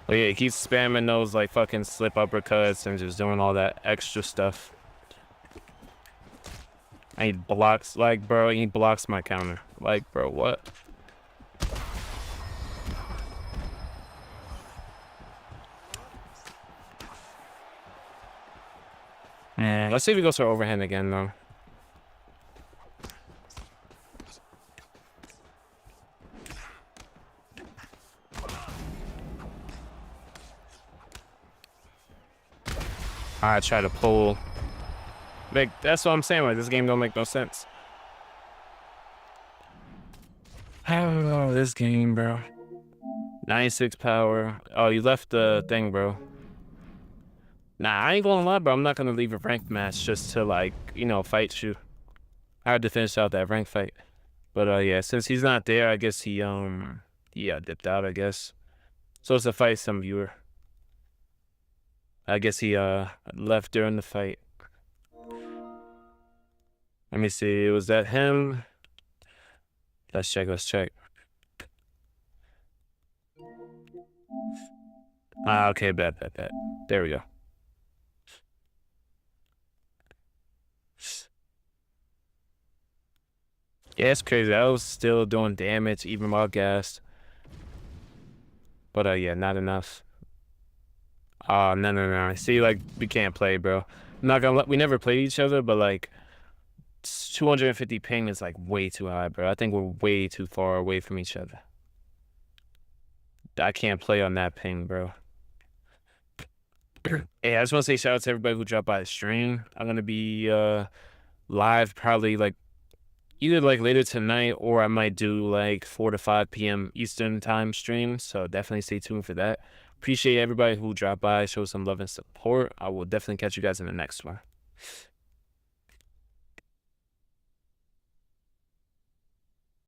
But yeah, he keeps spamming those like fucking slip uppercuts and just doing all that extra stuff. And he blocks, like, bro, he blocks my counter. Like, bro, what? Let's see if he goes for overhand again, though. I try to pull. Like, that's what I'm saying. Like, this game don't make no sense. Oh, this game, bro. 96 power. Oh, you left the thing, bro. Nah, I ain't gonna lie, bro. I'm not gonna leave a ranked match just to, like, you know, fight you. I had to finish out that ranked fight. But yeah, since he's not there, I guess he dipped out, I guess. So it's a fight some viewer. I guess he left during the fight. Let me see. Was that him? Let's check. Okay, bet. There we go. Yeah, it's crazy. I was still doing damage even while gassed. But yeah, not enough. No. See, like, we can't play, bro. I'm not gonna we never played each other, but like 250 ping is like way too high, bro. I think we're way too far away from each other. I can't play on that ping, bro. Hey, I just want to say shout out to everybody who dropped by the stream. I'm gonna be live probably like either like later tonight, or I might do like 4 to 5 p.m. Eastern time stream. So definitely stay tuned for that. Appreciate everybody who dropped by, show some love and support. I will definitely catch you guys in the next one.